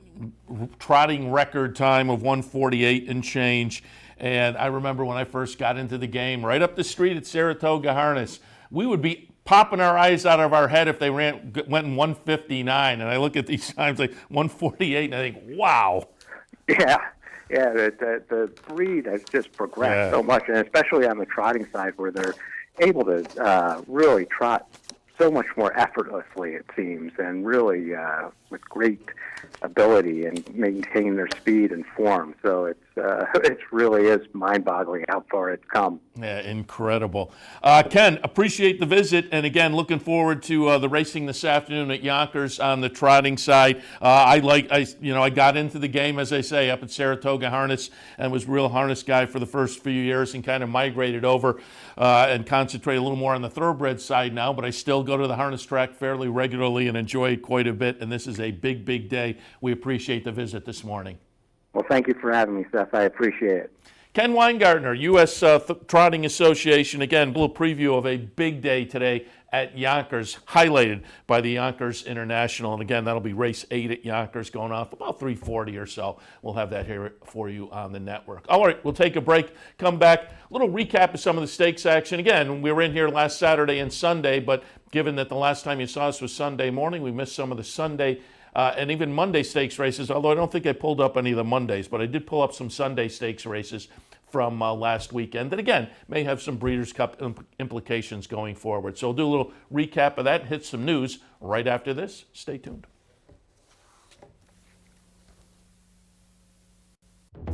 trotting record time of 1:48 and change, and I remember when I first got into the game, right up the street at Saratoga Harness, we would be popping our eyes out of our head if they went in 1:59, and I look at these times like 1:48, and I think, wow. Yeah, the breed has just progressed so much, and especially on the trotting side where they're able to really trot so much more effortlessly, it seems, and really with great ability and maintain their speed and form. So it really is mind-boggling how far it's come. Yeah, incredible. Ken, appreciate the visit, and again, looking forward to the racing this afternoon at Yonkers on the trotting side. I got into the game, as I say, up at Saratoga Harness, and was a real harness guy for the first few years, and kind of migrated over and concentrate a little more on the thoroughbred side now. But I still go to the harness track fairly regularly and enjoy it quite a bit. And this is a big, big day. We appreciate the visit this morning. Well, thank you for having me, Seth. I appreciate it. Ken Weingartner, U.S. Trotting Association. Again, a little preview of a big day today at Yonkers, highlighted by the Yonkers International. And again, that'll be race 8 at Yonkers, going off about 3:40 or so. We'll have that here for you on the network. All right, we'll take a break, come back. A little recap of some of the stakes action. Again, we were in here last Saturday and Sunday, but given that the last time you saw us was Sunday morning, we missed some of the Sunday and even Monday stakes races, although I don't think I pulled up any of the Mondays, but I did pull up some Sunday stakes races from last weekend that, again, may have some Breeders' Cup implications going forward. So we'll do a little recap of that and hit some news right after this. Stay tuned.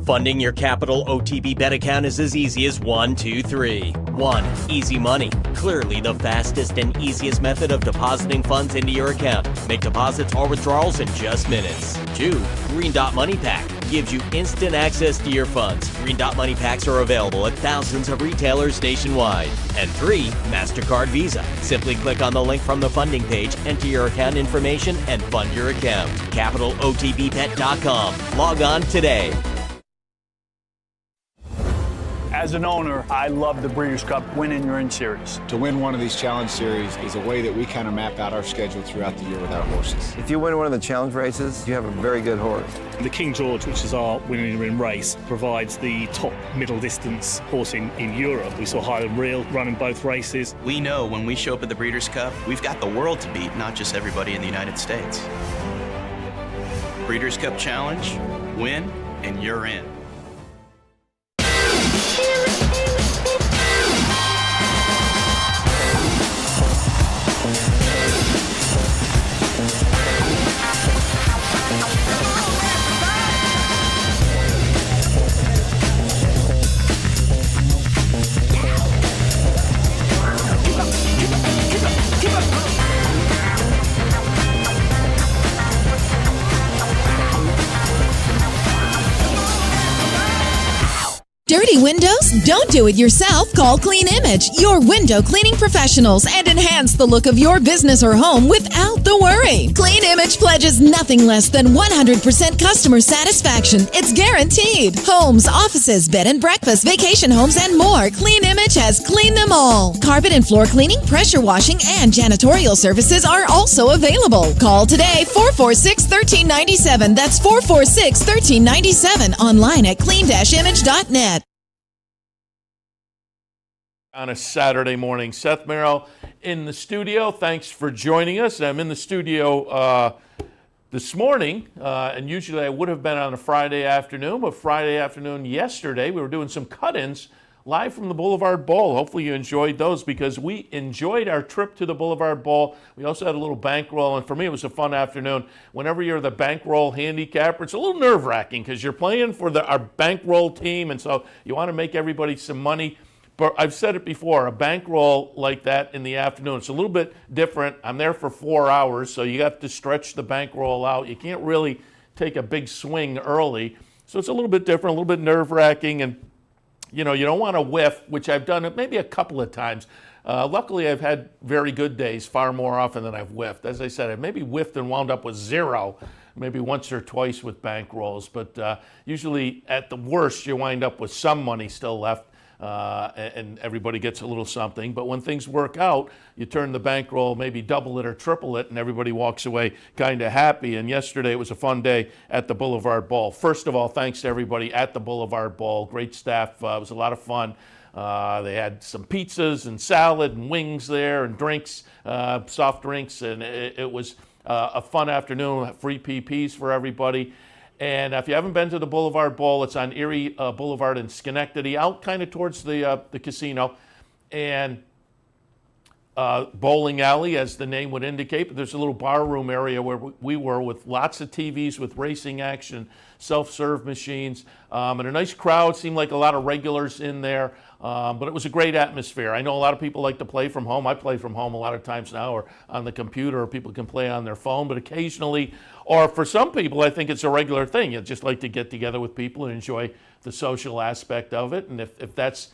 Funding your Capital OTB bet account is as easy as 1, 2, 3. 1. Easy Money. Clearly the fastest and easiest method of depositing funds into your account. Make deposits or withdrawals in just minutes. 2. Green Dot Money Pack. Gives you instant access to your funds. Green Dot Money Packs are available at thousands of retailers nationwide. And 3. MasterCard Visa. Simply click on the link from the funding page, enter your account information, and fund your account. CapitalOTBBet.com. Log on today. As an owner, I love the Breeders' Cup Win and You're In series. To win one of these challenge series is a way that we kind of map out our schedule throughout the year with our horses. If you win one of the challenge races, you have a very good horse. The King George, which is our Win and You're In race, provides the top middle distance horse in Europe. We saw Highland Real running both races. We know when we show up at the Breeders' Cup, we've got the world to beat, not just everybody in the United States. Breeders' Cup Challenge, win, and you're in. Dirty windows? Don't do it yourself. Call Clean Image, your window cleaning professionals, and enhance the look of your business or home without the worry. Clean Image pledges nothing less than 100% customer satisfaction. It's guaranteed. Homes, offices, bed and breakfast, vacation homes, and more. Clean Image has cleaned them all. Carpet and floor cleaning, pressure washing, and janitorial services are also available. Call today, 446-1397. That's 446-1397. Online at clean-image.net. On a Saturday morning, Seth Merrill in the studio. Thanks for joining us. I'm in the studio this morning, and usually I would have been on a Friday afternoon, but Friday afternoon yesterday we were doing some cut-ins live from the Boulevard Bowl. Hopefully you enjoyed those, because we enjoyed our trip to the Boulevard Bowl. We also had a little bankroll, and for me it was a fun afternoon. Whenever you're the bankroll handicapper, it's a little nerve-wracking because you're playing for our bankroll team, and so you want to make everybody some money. But I've said it before, a bankroll like that in the afternoon, it's a little bit different. I'm there for 4 hours, so you have to stretch the bankroll out. You can't really take a big swing early. So it's a little bit different, a little bit nerve-wracking. And you don't want to whiff, which I've done it maybe a couple of times. Luckily, I've had very good days far more often than I've whiffed. As I said, I've maybe whiffed and wound up with zero, maybe once or twice with bankrolls. But usually, at the worst, you wind up with some money still left. And everybody gets a little something. But when things work out, you turn the bankroll, maybe double it or triple it, and everybody walks away kind of happy. And yesterday it was a fun day at the Boulevard Bowl. First of all, thanks to everybody at the Boulevard Bowl. Great staff. It was a lot of fun. They had some pizzas and salad and wings there and drinks, soft drinks, and it was a fun afternoon. Free PPs for everybody. And if you haven't been to the Boulevard Bowl, it's on Erie Boulevard in Schenectady, out kind of towards the casino. And bowling alley, as the name would indicate, but there's a little bar room area where we were with lots of TVs with racing action, self-serve machines, and a nice crowd. Seemed like a lot of regulars in there, but it was a great atmosphere. I know a lot of people like to play from home. I play from home a lot of times now, or on the computer, or people can play on their phone, but occasionally, or for some people, I think it's a regular thing. You just like to get together with people and enjoy the social aspect of it, and if that's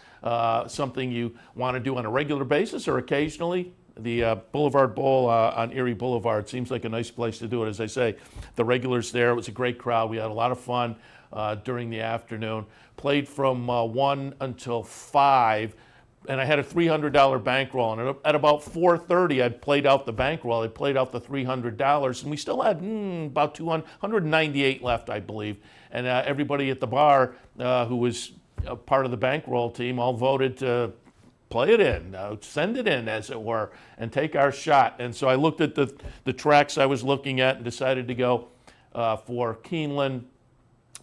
something you want to do on a regular basis or occasionally, the Boulevard Bowl on Erie Boulevard seems like a nice place to do it. As I say, the regulars there, it was a great crowd. We had a lot of fun during the afternoon. Played from 1 until 5, and I had a $300 bankroll. And at about 4:30, I'd played out the bankroll. I played out the $300, and we still had about 198 left, I believe. And everybody at the bar who was part of the bankroll team all voted to play it in, send it in, as it were, and take our shot. And so I looked at the tracks I was looking at and decided to go for Keeneland,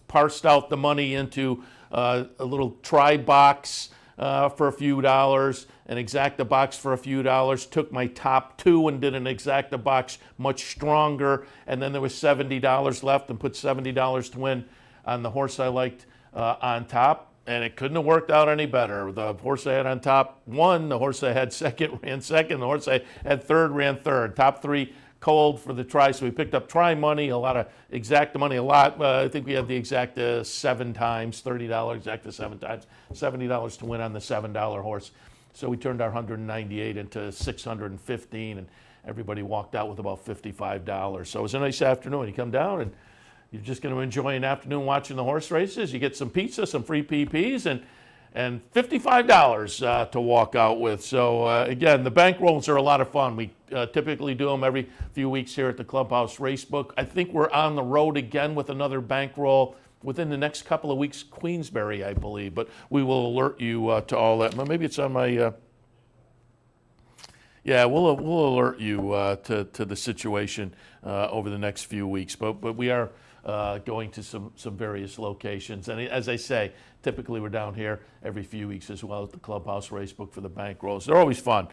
parsed out the money into a little try box for a few dollars, an exacta box for a few dollars, took my top two and did an exacta box much stronger, and then there was $70 left and put $70 to win on the horse I liked on top. And it couldn't have worked out any better. The horse I had on top won. The horse I had second ran second. The horse I had third ran third. Top three cold for the try. So we picked up try money, a lot of exacta money, a lot. I think we had the exacta 7 times, $30 exacta 7 times, $70 to win on the $7 horse. So we turned our 198 into 615, and everybody walked out with about $55. So it was a nice afternoon. You come down and you're just going to enjoy an afternoon watching the horse races. You get some pizza, some free PPs, and $55 to walk out with. So, again, the bankrolls are a lot of fun. We typically do them every few weeks here at the Clubhouse Racebook. I think we're on the road again with another bankroll within the next couple of weeks, Queensbury, I believe. But we will alert you to all that. Maybe it's on my... Yeah, we'll alert you to the situation over the next few weeks. But we are... going to some various locations. And as I say, typically we're down here every few weeks as well at the Clubhouse Racebook for the bankrolls. They're always fun,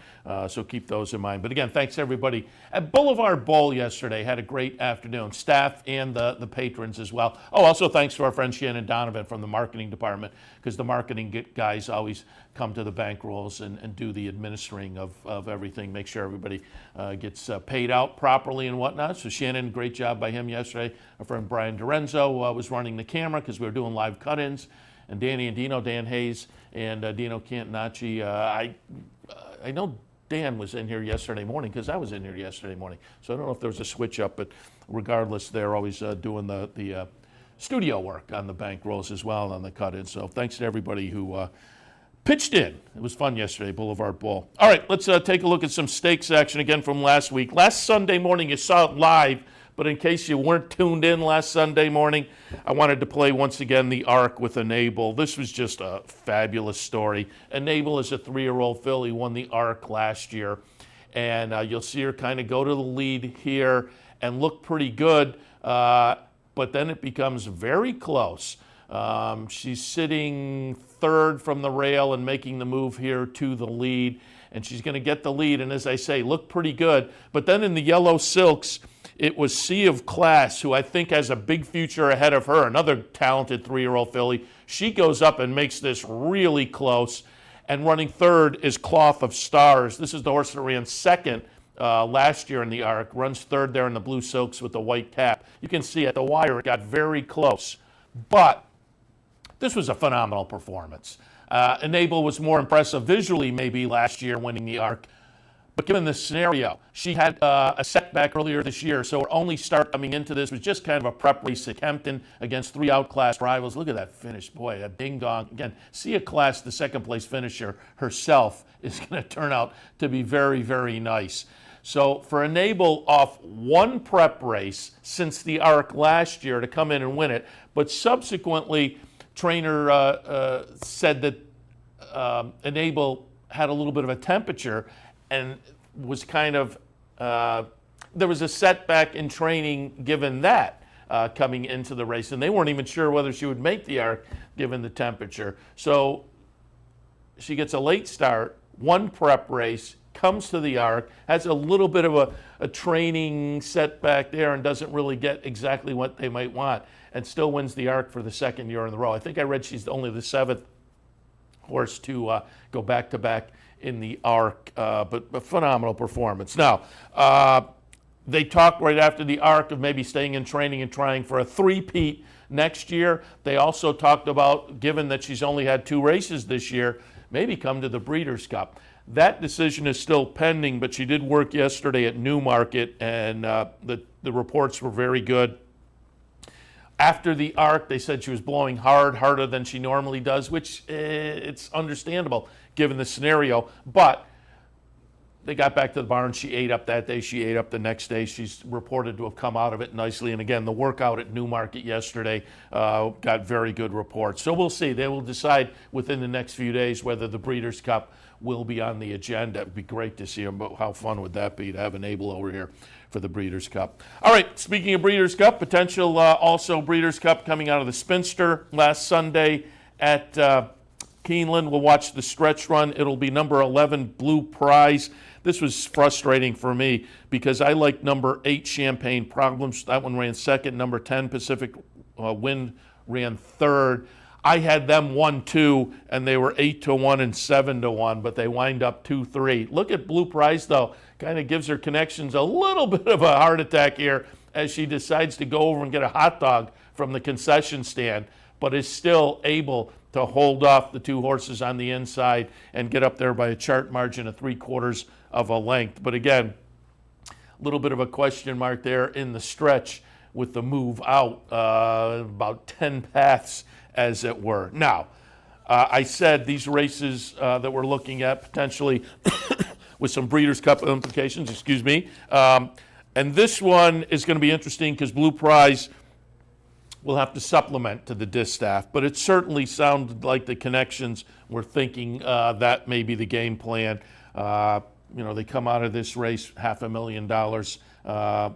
so keep those in mind. But again, thanks everybody at Boulevard Bowl yesterday. Had a great afternoon. Staff and the patrons as well. Oh, also thanks to our friend Shannon Donovan from the marketing department, because the marketing guys always come to the bankrolls and do the administering of everything, make sure everybody gets paid out properly and whatnot. So Shannon, great job by him yesterday. Our friend Brian Dorenzo was running the camera because we were doing live cut-ins. And Danny and Dino, Dan Hayes and Dino Cantonacci. I know Dan was in here yesterday morning because I was in here yesterday morning. So I don't know if there was a switch up, but regardless, they're always doing the studio work on the bankrolls as well, on the cut-ins. So thanks to everybody who pitched in. It was fun yesterday, Boulevard Bowl. All right, let's take a look at some stakes action again from last week. Last Sunday morning, you saw it live, but in case you weren't tuned in last Sunday morning, I wanted to play once again the Arc with Enable. This was just a fabulous story. Enable is a 3-year-old filly, won the Arc last year, and you'll see her kind of go to the lead here and look pretty good, but then it becomes very close. She's sitting third from the rail and making the move here to the lead, and she's going to get the lead, and as I say, look pretty good. But then in the yellow silks, it was Sea of Class, who I think has a big future ahead of her, another talented 3-year-old filly. She goes up and makes this really close, and running third is Cloth of Stars. This is the horse that ran second last year in the Arc, runs third there in the blue silks with the white cap. You can see at the wire it got very close, but this was a phenomenal performance. Enable was more impressive visually maybe last year winning the ARC. But given the scenario, she had a setback earlier this year, so her only start coming into this was just kind of a prep race at Kempton against 3 outclassed rivals. Look at that finish. Boy, that ding-dong. Again, Sia Class, the second-place finisher herself, is going to turn out to be very, very nice. So for Enable off one prep race since the ARC last year to come in and win it, but subsequently trainer said that Enable had a little bit of a temperature and was kind of, there was a setback in training given that coming into the race. And they weren't even sure whether she would make the ARC given the temperature. So she gets a late start, one prep race, comes to the ARC, has a little bit of a training setback there and doesn't really get exactly what they might want, and still wins the ARC for the second year in a row. I think I read she's only the 7th horse to go back-to-back in the ARC, but a phenomenal performance. Now, they talked right after the ARC of maybe staying in training and trying for a three-peat next year. They also talked about, given that she's only had 2 races this year, maybe come to the Breeders' Cup. That decision is still pending, but she did work yesterday at Newmarket, and the reports were very good. After the ARC, they said she was blowing harder than she normally does, which it's understandable given the scenario. But they got back to the barn. She ate up that day. She ate up the next day. She's reported to have come out of it nicely. And again, the workout at Newmarket yesterday got very good reports. So we'll see. They will decide within the next few days whether the Breeders' Cup will be on the agenda. It would be great to see them, but how fun would that be to have Enable over here for the Breeders' Cup. All right, speaking of Breeders' Cup, potential also Breeders' Cup coming out of the Spinster last Sunday at Keeneland. We'll watch the stretch run. It'll be number 11 Blue Prize. This was frustrating for me because I like number 8 Champagne Problems. That one ran second. Number 10 Pacific Wind ran third. I had them 1-2, and they were 8-1 and 7-1, but they wind up 2-3. Look at Blue Prize, though. Kind of gives her connections a little bit of a heart attack here as she decides to go over and get a hot dog from the concession stand, but is still able to hold off the 2 horses on the inside and get up there by a chart margin of 3/4 of a length. But again, a little bit of a question mark there in the stretch with the move out, about 10 paths, as it were. Now, I said these races that we're looking at potentially with some Breeders' Cup implications, and this one is going to be interesting because Blue Prize will have to supplement to the distaff, but it certainly sounded like the connections were thinking that may be the game plan. They come out of this race, $500,000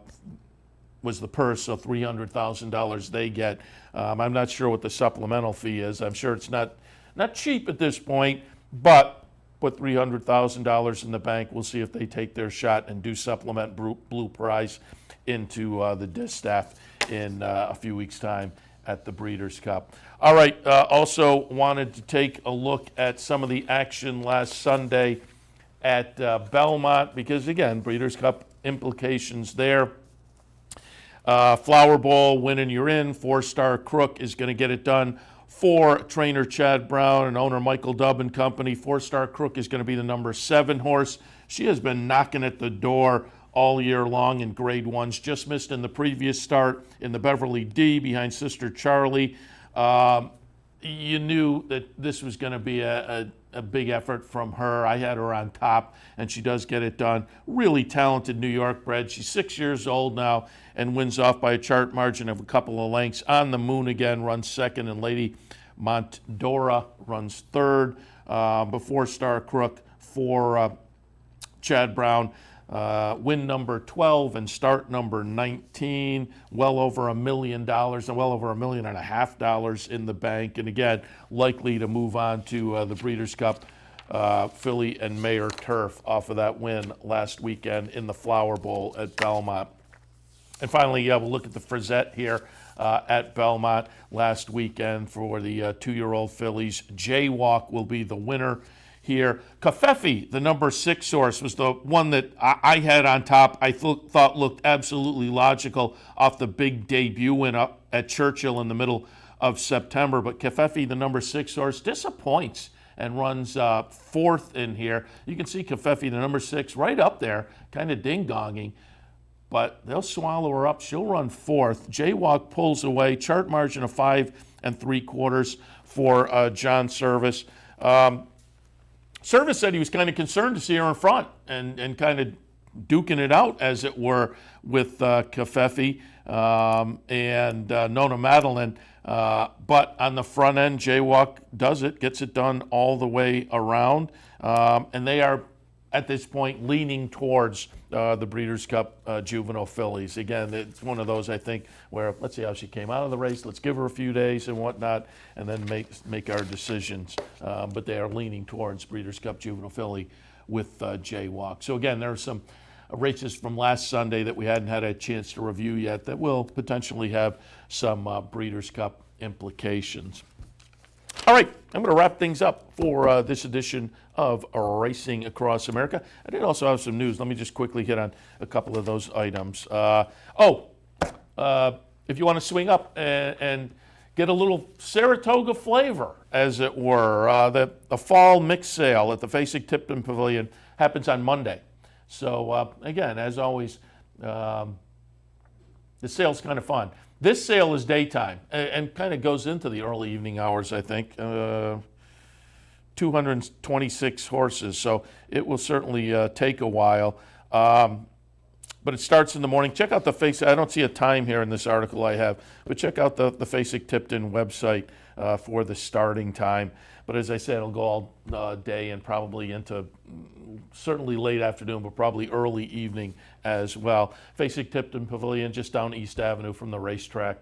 was the purse, so $300,000 they get. I'm not sure what the supplemental fee is. I'm sure it's not cheap at this point, but put $300,000 in the bank. We'll see if they take their shot and do supplement Blue Prize into the distaff in a few weeks' time at the Breeders' Cup. All right, also wanted to take a look at some of the action last Sunday at Belmont because, again, Breeders' Cup implications there. Flower Bowl, winning you're in. 4-Star Crook is going to get it done for trainer Chad Brown and owner Michael Dubb and company. 4-Star Crook is going to be the number 7 horse. She has been knocking at the door all year long in Grade 1s. Just missed in the previous start in the Beverly D behind Sister Charlie. You knew that this was going to be a big effort from her. I had her on top, and she does get it done. Really talented New York bred. She's 6 years old now and wins off by a chart margin of a couple of lengths. On the Moon again, runs second, and Lady Montdora runs third. Before Star Crook for Chad Brown. Win number 12 and start number 19, well over $1 million and well over $1.5 million in the bank. And again, likely to move on to the Breeders' Cup filly and mare turf off of that win last weekend in the Flower Bowl at Belmont. And finally, we'll look at the Frizette here at Belmont last weekend for the 2-year-old fillies. Jaywalk will be the winner here. Covfefe, the number 6 horse, was the one that I had on top. I thought looked absolutely logical off the big debut win up at Churchill in the middle of September. But Covfefe, the number 6 horse, disappoints and runs fourth in here. You can see Covfefe, the number 6, right up there, kind of ding-donging. But they'll swallow her up. She'll run fourth. Jaywalk pulls away. Chart margin of 5 3/4 for John Service. Service said he was kind of concerned to see her in front and kind of duking it out, as it were, with Covfefe and Nona Madeline. But on the front end, Jaywalk does it, gets it done all the way around. And they are, at this point, leaning towards the Breeders' Cup Juvenile fillies. Again, it's one of those, I think, where let's see how she came out of the race. Let's give her a few days and whatnot, and then make our decisions. But they are leaning towards Breeders' Cup Juvenile filly with Jaywalk. So again, there are some races from last Sunday that we hadn't had a chance to review yet that will potentially have some Breeders' Cup implications. All right, I'm going to wrap things up for this edition of Racing Across America. I did also have some news. Let me just quickly hit on a couple of those items. If you want to swing up and get a little Saratoga flavor, as it were, the fall mix sale at the Fasig-Tipton Pavilion happens on Monday. So, again, as always, the sale's kind of fun. This sale is daytime and kind of goes into the early evening hours, I think. 226 horses, so it will certainly take a while. But it starts in the morning. Check out the Fasig. I don't see a time here in this article I have, but check out the Fasig-Tipton website for the starting time. But as I said, it'll go all day and probably into certainly late afternoon, but probably early evening as well. Fasig-Tipton Pavilion, just down East Avenue from the racetrack,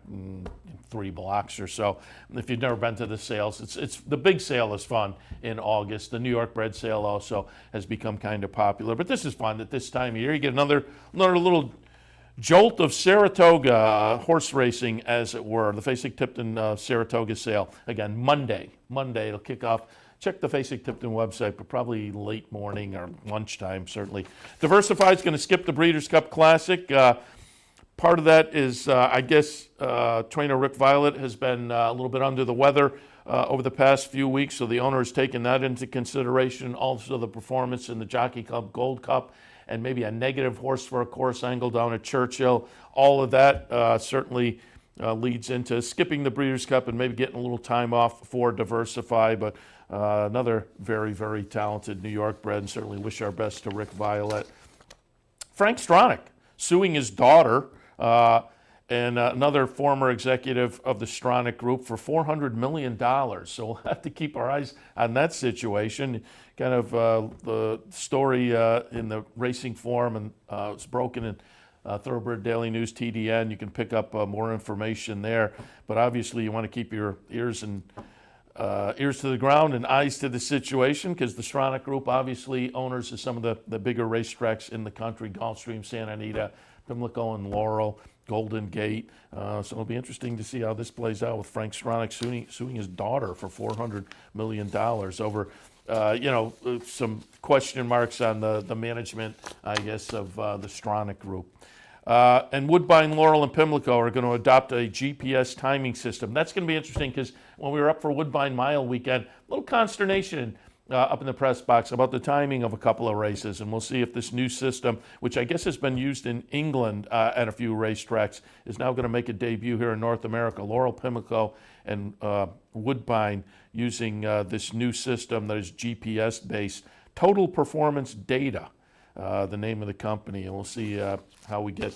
3 blocks or so. If you've never been to the sales, it's the big sale is fun in August. The New York bred sale also has become kind of popular, but this is fun at this time of year. You get another little jolt of Saratoga horse racing, as it were. The Fasig-Tipton Saratoga sale, again, Monday it'll kick off. Check the Fasig-Tipton website, but probably late morning or lunchtime, certainly. Diversified's going to skip the Breeders' Cup Classic. Part of that is, I guess, trainer Rick Violet has been a little bit under the weather over the past few weeks, so the owner has taken that into consideration. Also, the performance in the Jockey Club Gold Cup and maybe a negative horse for a course angle down at Churchill. All of that certainly leads into skipping the Breeders' Cup and maybe getting a little time off for Diversified, but another very, very talented New York bred, and certainly wish our best to Rick Violet. Frank Stronach suing his daughter and another former executive of the Stronach Group for $400 million. So we'll have to keep our eyes on that situation. Kind of the story in the Racing Forum, and it's broken in Thoroughbred Daily News, TDN. You can pick up more information there. But obviously you want to keep your ears to the ground and eyes to the situation, because the Stronach Group, obviously owners of some of the bigger racetracks in the country: Gulfstream, Santa Anita, Pimlico and Laurel, Golden Gate. So it'll be interesting to see how this plays out with Frank Stronach suing his daughter for $400 million over, some question marks on the management, I guess, of the Stronach Group. And Woodbine, Laurel, and Pimlico are going to adopt a GPS timing system. That's going to be interesting, because when we were up for Woodbine Mile weekend, a little consternation up in the press box about the timing of a couple of races, and we'll see if this new system, which I guess has been used in England at a few racetracks, is now going to make a debut here in North America. Laurel, Pimlico, and Woodbine using this new system that is GPS-based. Total Performance Data, the name of the company, and we'll see how we get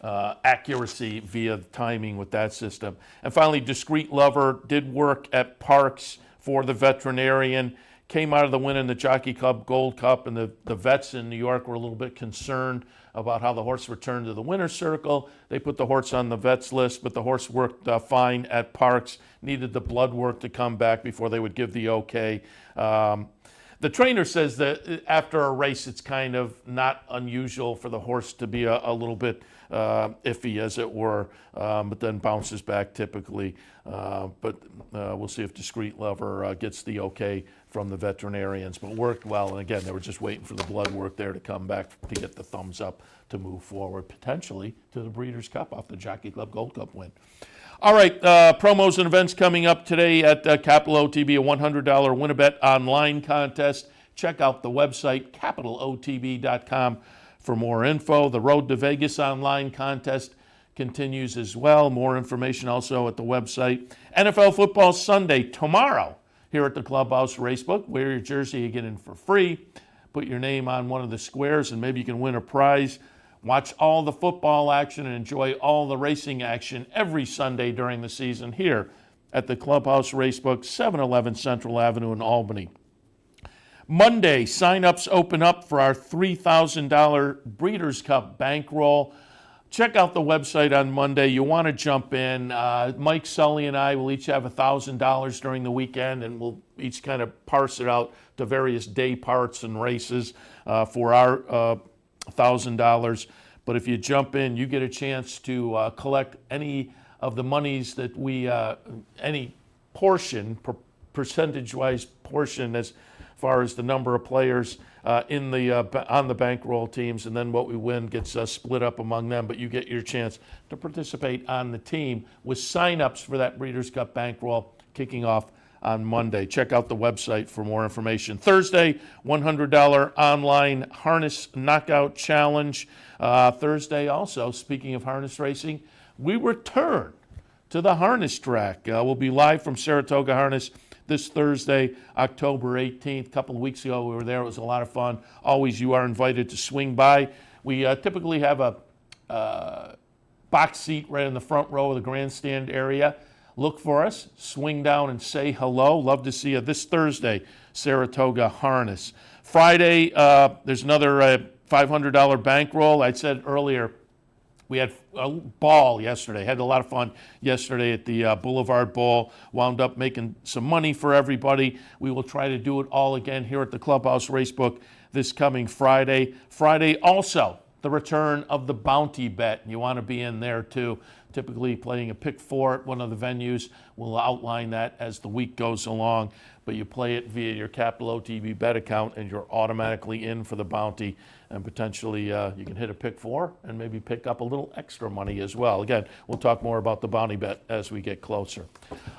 accuracy via timing with that system. And finally, Discreet Lover did work at Parks for the veterinarian, came out of the win in the Jockey Club Gold Cup, and the vets in New York were a little bit concerned about how the horse returned to the winner's circle. They put the horse on the vets list, but the horse worked fine at Parks, needed the blood work to come back before they would give the okay. The trainer says that after a race, it's kind of not unusual for the horse to be a little bit iffy, as it were, but then bounces back typically. But we'll see if Discreet Lover gets the okay from the veterinarians, but worked well. And again, they were just waiting for the blood work there to come back to get the thumbs up to move forward, potentially to the Breeders' Cup off the Jockey Club Gold Cup win. All right, promos and events coming up today at Capital OTB, a $100 Win-A-Bet online contest. Check out the website, capitalotb.com, for more info. The Road to Vegas online contest continues as well. More information also at the website. NFL Football Sunday tomorrow here at the Clubhouse Racebook. Wear your jersey, you get in for free. Put your name on one of the squares and maybe you can win a prize. Watch all the football action and enjoy all the racing action every Sunday during the season here at the Clubhouse Racebook, 711 Central Avenue in Albany. Monday, sign-ups open up for our $3,000 Breeders' Cup bankroll. Check out the website on Monday. You want to jump in. Mike Sully and I will each have $1,000 during the weekend, and we'll each kind of parse it out to various day parts and races for our $1,000. But if you jump in, you get a chance to collect any of the monies that we, any portion, percentage-wise portion as far as the number of players in the on the bankroll teams, and then what we win gets split up among them. But you get your chance to participate on the team with sign-ups for that Breeders' Cup bankroll kicking off on Monday. Check out the website for more information. Thursday, $100 online harness knockout challenge. Thursday also, speaking of harness racing, we return to the harness track. We'll be live from Saratoga Harness this Thursday, October 18th. A couple of weeks ago we were there. It was a lot of fun. Always you are invited to swing by. We typically have a box seat right in the front row of the grandstand area. Look for us, swing down and say hello. Love to see you this Thursday, Saratoga Harness. Friday, there's another $500 bankroll. I said earlier, we had a ball yesterday. Had a lot of fun yesterday at the Boulevard Bowl. Wound up making some money for everybody. We will try to do it all again here at the Clubhouse Racebook this coming Friday. Friday also, the return of the Bounty Bet. You want to be in there too. Typically playing a pick four at one of the venues. We'll outline that as the week goes along. But you play it via your Capital OTB Bet account and you're automatically in for the bounty. And potentially you can hit a pick four and maybe pick up a little extra money as well. Again, we'll talk more about the Bounty Bet as we get closer.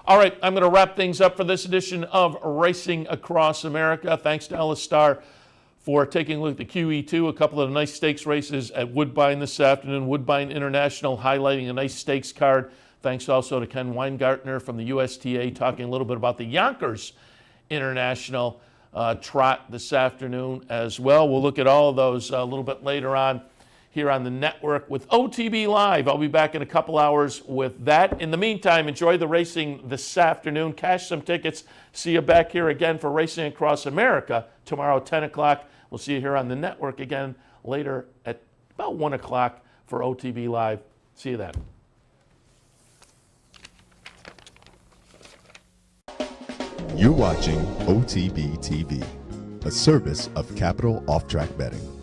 All right, I'm going to wrap things up for this edition of Racing Across America. Thanks to Ellis Starr for taking a look at the QE2, a couple of nice stakes races at Woodbine this afternoon. Woodbine International highlighting a nice stakes card. Thanks also to Ken Weingartner from the USTA talking a little bit about the Yonkers International trot this afternoon as well. We'll look at all of those a little bit later on here on the network with OTB Live. I'll be back in a couple hours with that. In the meantime, enjoy the racing this afternoon. Cash some tickets. See you back here again for Racing Across America tomorrow at 10 o'clock. We'll see you here on the network again later at about 1 o'clock for OTB Live. See you then. You're watching OTB TV, a service of Capital Off Track Betting.